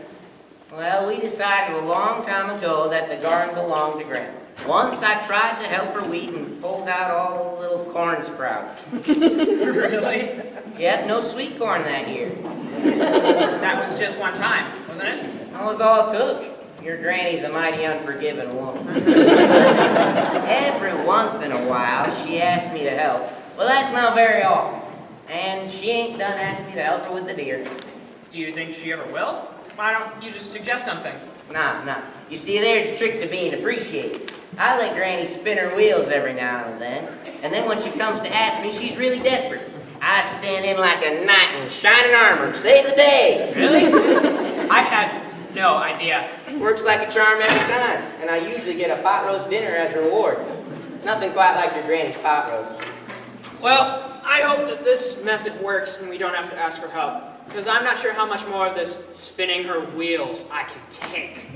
Well, we decided a long time ago that the garden belonged to Grandma. Once I tried to help her weed and pulled out all those little corn sprouts. Really? Yep, no sweet corn that year. That was just one time, wasn't it? That was all it took. Your granny's a mighty unforgiving woman. Every once in a while, she asks me to help. Well, that's not very often. And she ain't done asked me to help her with the deer. Do you think she ever will? Why don't you just suggest something? Nah. You see, there's a trick to being appreciated. I let Granny spin her wheels every now and then when she comes to ask me, she's really desperate. I stand in like a knight in shining armor, save the day. Really? I had no idea. Works like a charm every time, and I usually get a pot roast dinner as a reward. Nothing quite like your Granny's pot roast. Well, I hope that this method works and we don't have to ask for help, because I'm not sure how much more of this spinning her wheels I can take.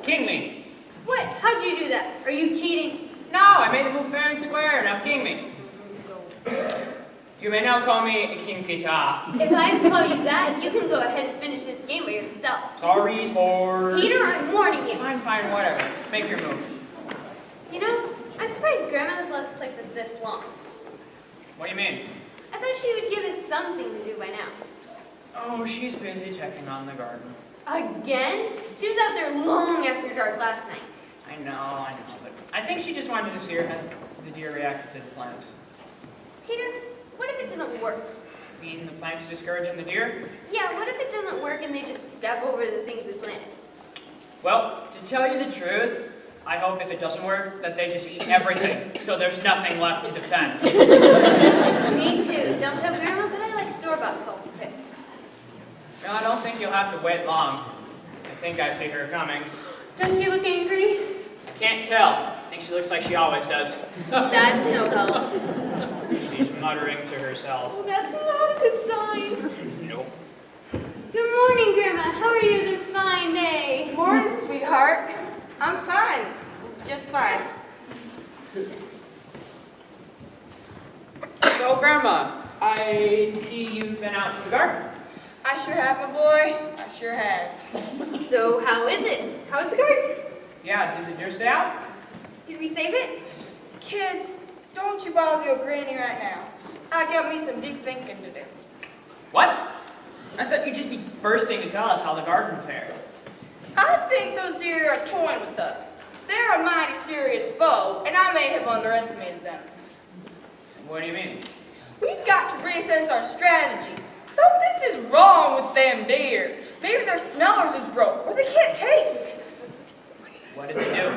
King me. What? How'd you do that? Are you cheating? No, I made the move fair and square, now king me. You may now call me King Peter. If I tell you that, you can go ahead and finish this game by yourself. Sorry, sport. Peter, I'm warning you. Fine, whatever. Make your move. You know, I'm surprised Grandma has let us play for this long. What do you mean? I thought she would give us something to do by now. Oh, she's busy checking on the garden. Again? She was out there long after dark last night. I know, but I think she just wanted to see how the deer reacted to the plants. Peter, what if it doesn't work? You mean the plants discouraging the deer? Yeah, what if it doesn't work and they just step over the things we planted? Well, to tell you the truth, I hope if it doesn't work, that they just eat everything, so there's nothing left to defend. Me too. Don't tell Grandma, but I like store-bought salsa too. No, I don't think you'll have to wait long. I think I see her coming. Does she look angry? I can't tell. I think she looks like she always does. That's no help. She's muttering to herself. Oh, that's not a good sign. Nope. Good morning, Grandma. How are you this fine day? Morning, sweetheart. I'm fine. Just fine. So, Grandma, I see you've been out to the garden. I sure have, my boy. I sure have. So, how is it? How's the garden? Yeah, did the deer stay out? Did we save it? Kids, don't you bother your granny right now. I got me some deep thinking to do. What? I thought you'd just be bursting to tell us how the garden fared. I think those deer are toying with us. They're a mighty serious foe, and I may have underestimated them. What do you mean? We've got to reassess our strategy. Something's is wrong with them deer. Maybe their smellers is broke, or they can't taste. What did they do?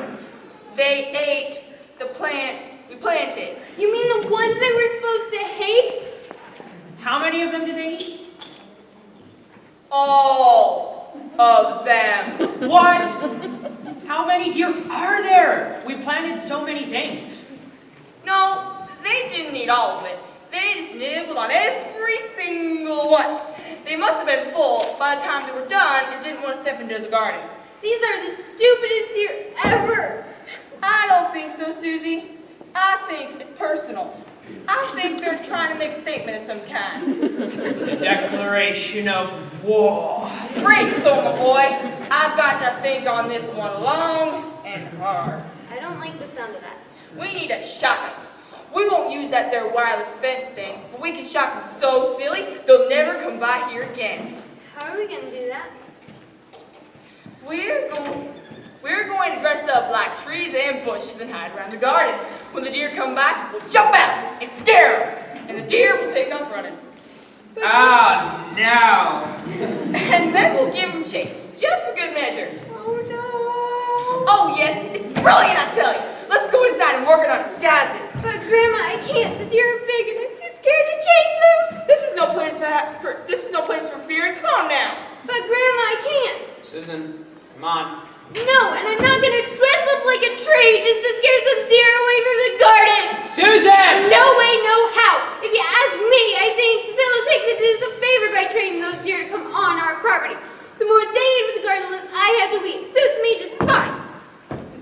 They ate the plants we planted. You mean the ones that we're supposed to hate? How many of them did they eat? All of them. What? How many deer are there? We planted so many things. No, they didn't eat all of it. They just nibbled on every single one. They must have been full by the time they were done and didn't want to step into the garden. These are the stupidest deer ever. I don't think so, Susie. I think it's personal. I think they're trying to make a statement of some kind. It's a declaration of war. Freak so, my boy. I've got to think on this one long and hard. I don't like the sound of that. We need to shock them. We won't use that there wireless fence thing, but we can shock them so silly, they'll never come by here again. How are we going to do that? We're going to dress up like trees and bushes and hide around the garden. When the deer come by, we'll jump out and scare them. and the deer will take off running. Oh, no. And then we'll give him chase, just for good measure. Oh no. Oh yes, it's brilliant, I tell you. Let's go inside and work on our disguises. But Grandma, I can't. The deer are big and I'm too scared to chase them. This is no place for fear. Come on now. But Grandma, I can't. Susan, come on. No, and I'm not gonna dress up like a tree just to scare some deer away from the garden. Susan! No way, no how. If you ask me, I think Phyllis Hickson did us a favor by training those deer to come on our property. The more they eat with the garden, the less I have to eat. Suits me just fine.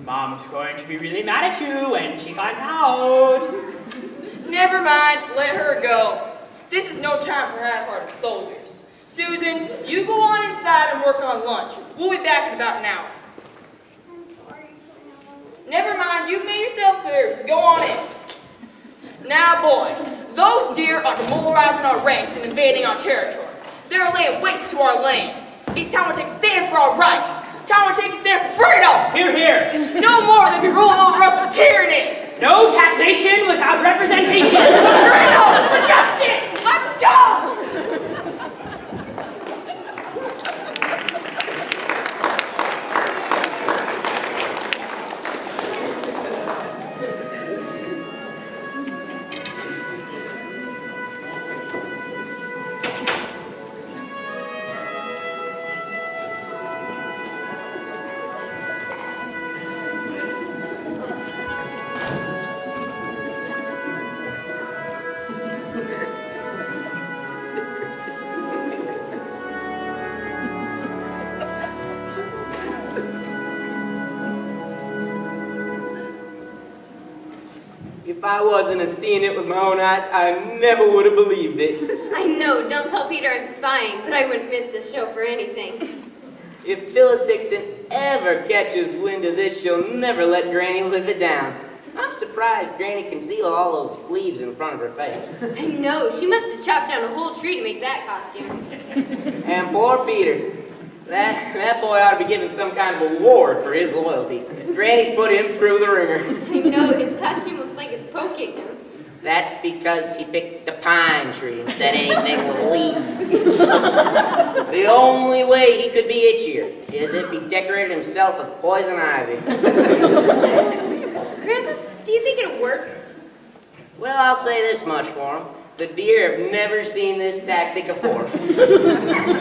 Mom's going to be really mad at you when she finds out. Never mind, let her go. This is no time for half-hearted soldiers. Susan, you go on inside and work on lunch. We'll be back in about an hour. I'm sorry. Never mind, you've made yourself clear, so go on in. Now, boy, those deer are demoralizing our ranks and invading our territory. They're laying waste to our land. It's time to take a stand for our rights. Time to take a stand for freedom. Here, here. No more than be ruling over us for tyranny. No taxation without representation. Freedom! For justice. Let's go! If I wasn't seeing it with my own eyes, I never would have believed it. I know, don't tell Peter I'm spying, but I wouldn't miss this show for anything. If Phyllis Hickson ever catches wind of this, she'll never let Granny live it down. I'm surprised Granny can see all those leaves in front of her face. I know, she must have chopped down a whole tree to make that costume. And poor Peter. That boy ought to be given some kind of award for his loyalty. Granny's put him through the ringer. I know, his costume looks like it's poking him. That's because he picked a pine tree instead of anything with leaves. The only way he could be itchier is if he decorated himself with poison ivy. Grandpa, do you think it'll work? Well, I'll say this much for him. The deer have never seen this tactic before.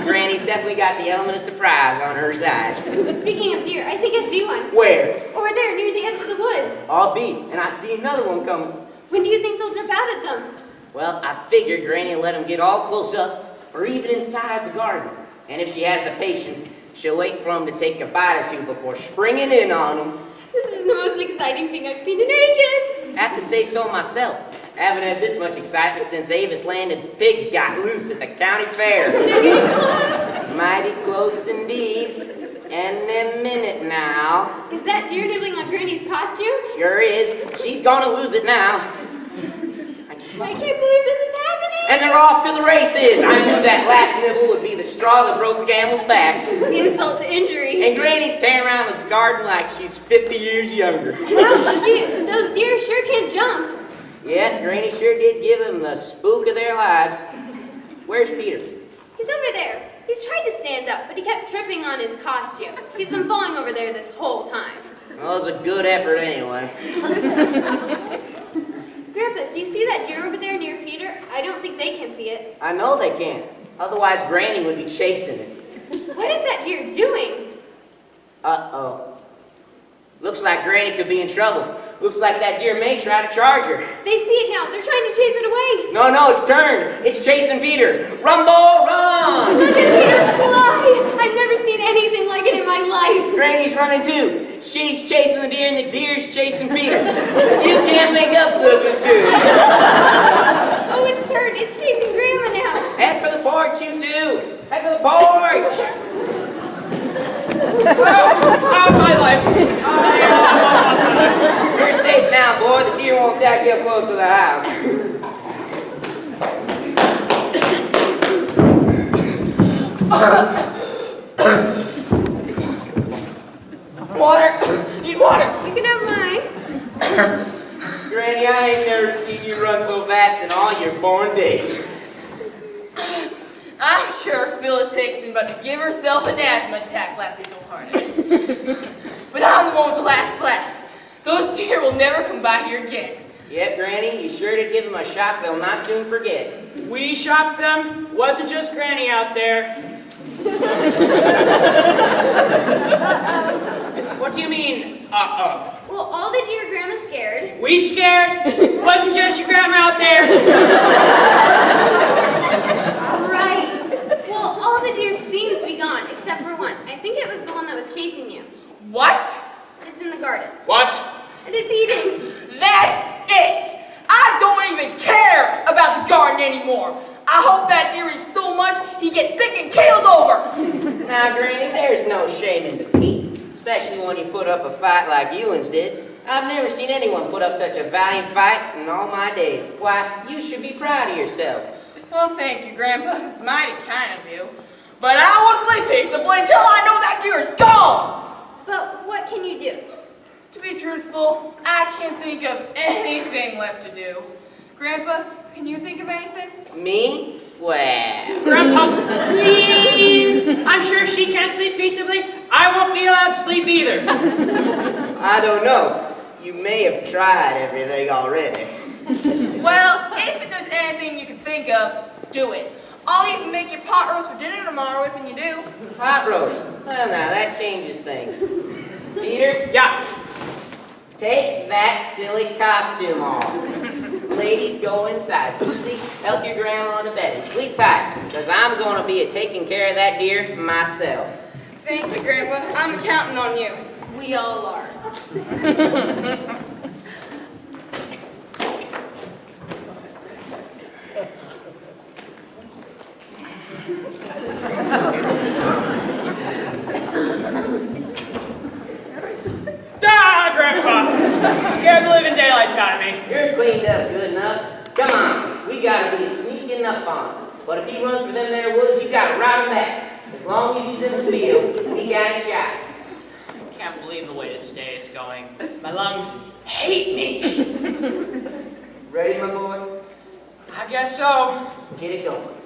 Granny's definitely got the element of surprise on her side. Speaking of deer, I think I see one. Where? Over there, near the edge of the woods. I'll be, and I see another one coming. When do you think they'll jump out at them? Well, I figured Granny will let them get all close up, or even inside the garden. And if she has the patience, she'll wait for them to take a bite or two before springing in on them. This is the most exciting thing I've seen in ages. I have to say so myself. I haven't had this much excitement since Avis Landon's pigs got loose at the county fair. They're getting close. Mighty close indeed. And in a minute now. Is that deer nibbling on Granny's costume? Sure is. She's gonna lose it now. I can't believe this is happening. And they're off to the races. I knew that last nibble would be the straw that broke the camel's back. Insult to injury. And Granny's tearing around the garden like she's 50 years younger. Wow, those deer sure can jump. Yeah, Granny sure did give them the spook of their lives. Where's Peter? He's over there. He's tried to stand up, but he kept tripping on his costume. He's been falling over there this whole time. Well, it was a good effort anyway. Grandpa, do you see that deer over there near Peter? I don't think they can see it. I know they can't. Otherwise, Granny would be chasing it. What is that deer doing? Uh-oh. Looks like Granny could be in trouble. Looks like that deer may try to charge her. They see it now. They're trying to chase it away. No, it's turned. It's chasing Peter. Rumbo, run! Look at Peter fly! I've never seen anything like it in my life. Granny's running too. She's chasing the deer and the deer's chasing Peter. You can't make up look as good. Oh, it's turned. It's chasing Grandma now. Head for the porch, you two. Head for the porch. Oh, my life. You're safe now, boy. The deer won't attack you up close to the house. Water! Need water! You can have mine. Granny, I ain't never seen you run so fast in all your born days. I'm sure Phyllis Hickson's about to give herself an asthma attack laughing so hard at us. But I'm the one with the last laugh. Those deer will never come by here again. Yep, Granny, you sure did give them a shock they'll not soon forget. We shocked them. Wasn't just Granny out there. What do you mean, uh-oh? Well, all the deer Grandma's scared. We scared? Wasn't just your grandma out there. Right. Well, all the deer seem to be gone, except for one. I think it was the one that was chasing you. What? It's in the garden. What? And it's eating. That's it! I don't even care about the garden anymore. I hope that deer eats so much he gets sick and keels over. Now, Granny, there's no shame in defeat, especially when you put up a fight like Ewins did. I've never seen anyone put up such a valiant fight in all my days. Why, you should be proud of yourself. Well, thank you, Grandpa. It's mighty kind of you. But I don't want to sleep peaceably until I know that deer is gone. But what can you do? To be truthful, I can't think of anything left to do. Grandpa, can you think of anything? Me? Well... Grandpa, please! I'm sure she can't sleep peaceably. I won't be allowed to sleep either. I don't know. You may have tried everything already. Well, if there's anything you can think of, do it. I'll even make you pot roast for dinner tomorrow if you do. Pot roast? Well, now, that changes things. Peter? Yeah? Take that silly costume off. Ladies, go inside. Susie, help your grandma to bed and sleep tight, because I'm going to be taking care of that deer myself. Thank you, Grandpa. I'm counting on you. We all are. Grandpa! Scared the living daylights out of me. You're cleaned up good enough. Come on, we gotta be sneaking up on him. But if he runs for them there woods, you gotta ride him back. As long as he's in the field, we got a shot. I can't believe the way this day is going. My lungs hate me. Ready, my boy? I guess so. Let's get it going.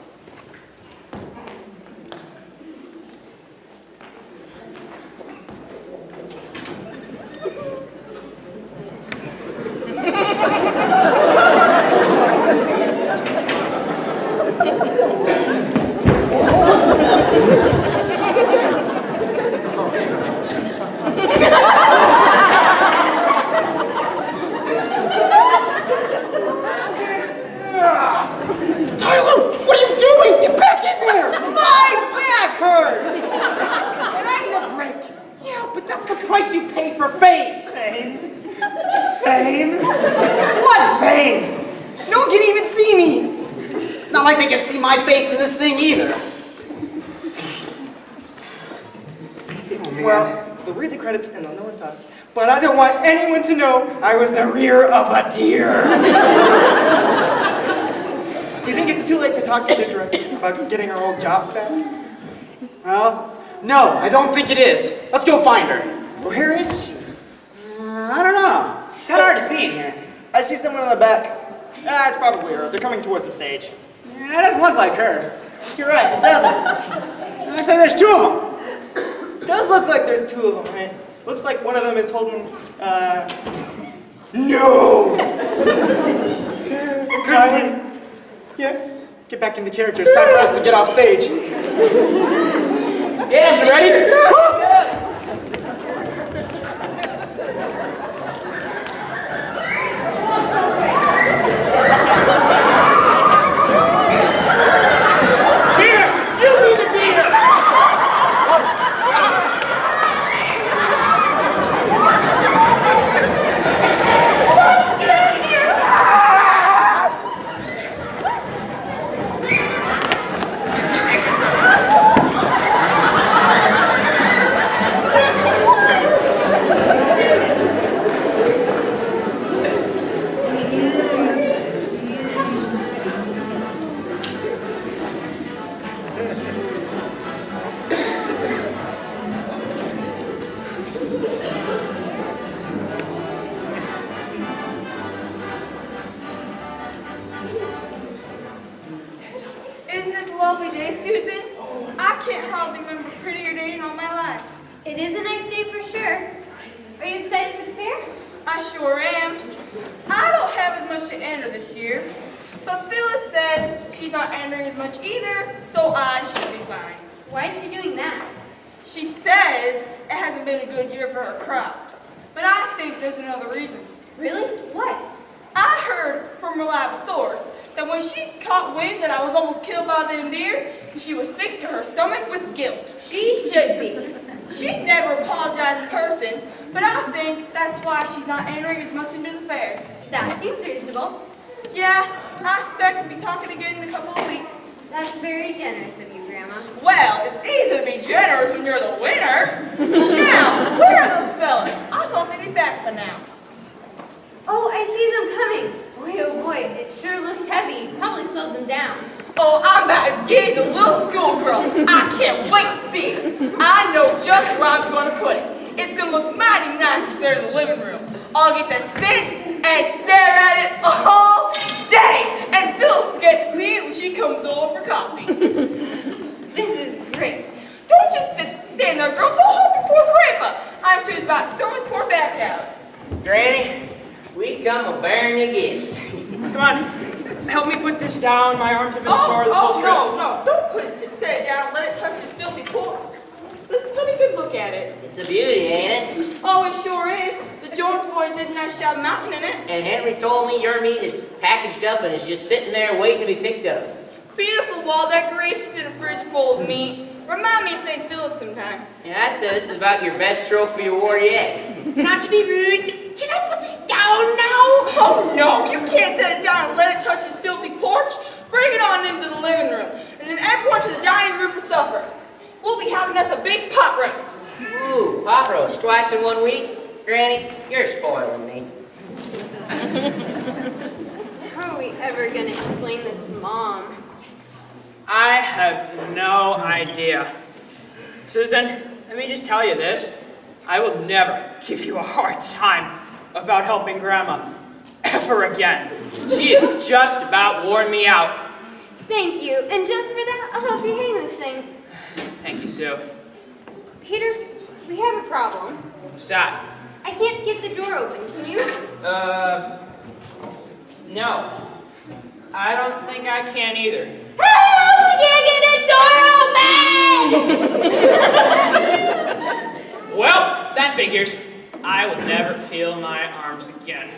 My face in this thing either. Well, they'll read the credits and they'll know it's us. But I don't want anyone to know I was the rear of a deer. Do you think it's too late to talk to the director about getting our old jobs back? Well, no, I don't think it is. Let's go find her. Where is she? I don't know. It's kind of hard to see in here. I see someone in the back. It's probably her. They're coming towards the stage. That doesn't look like her. You're right, it doesn't. I say there's two of them. It does look like there's two of them, right? Looks like one of them is holding, no! Kylie? Yeah? Get back into character. It's time for us to get off stage. Get him, you ready? Mother's Day for sure. Are you excited for the fair? I sure am. I don't have as much to enter this year, but Phyllis said she's not entering as much either, so I should be fine. Why is she doing that? She says it hasn't been a good year for her crops, but I think there's another reason. Really? What? I heard from reliable source that when she caught wind that I was almost killed by them deer, she was sick to her stomach with guilt. She should be. She'd never apologize in person, but I think that's why she's not entering as much into the fair. That seems reasonable. Yeah, I expect to be talking again in a couple of weeks. That's very generous of you, Grandma. Well, it's easy to be generous when you're the winner. Now, where are those fellas? I thought they'd be back by now. Oh, I see them coming. Boy, oh boy, it sure looks heavy. Probably slowed them down. Oh, I'm about as gay as a little schoolgirl. I can't wait to see it. I know just where I'm going to put it. It's going to look mighty nice if they're in the living room. I'll get to sit and stare at it all day. And Phyllis gets to see it when she comes over for coffee. This is great. Don't just stand there, girl. Go help your poor grandpa. I'm sure he's about to throw his poor back out. Granny, we come a bearing you gifts. Come on, help me put this down. My arms have been sore this whole trip. No, don't put it, set it down. Let it touch his filthy pork. Let me a good look at it. It's a beauty, ain't it? Oh, it sure is. The Jones boys did a nice job mounting it. And Henry told me your meat is packaged up and is just sitting there waiting to be picked up. Beautiful wall decorations in a freezer full of meat. Remind me to thank Phyllis sometime. Yeah, I'd say this is about your best trophy award yet. Not to be rude, can I put this down now? Oh no, you can't set it down and let it touch his filthy porch. Bring it on into the living room, and then everyone to the dining room for supper. We'll be having us a big pot roast. Ooh, pot roast twice in 1 week? Granny, you're spoiling me. How are we ever going to explain this to Mom? I have no idea. Susan, let me just tell you this. I will never give you a hard time about helping Grandma ever again. She has just about worn me out. Thank you. And just for that, I'll help you hang this thing. Thank you, Sue. Peter, we have a problem. What's that? I can't get the door open. Can you? No. I don't think I can either. Help! We can't get the door open! Well, that figures. I will never feel my arms again.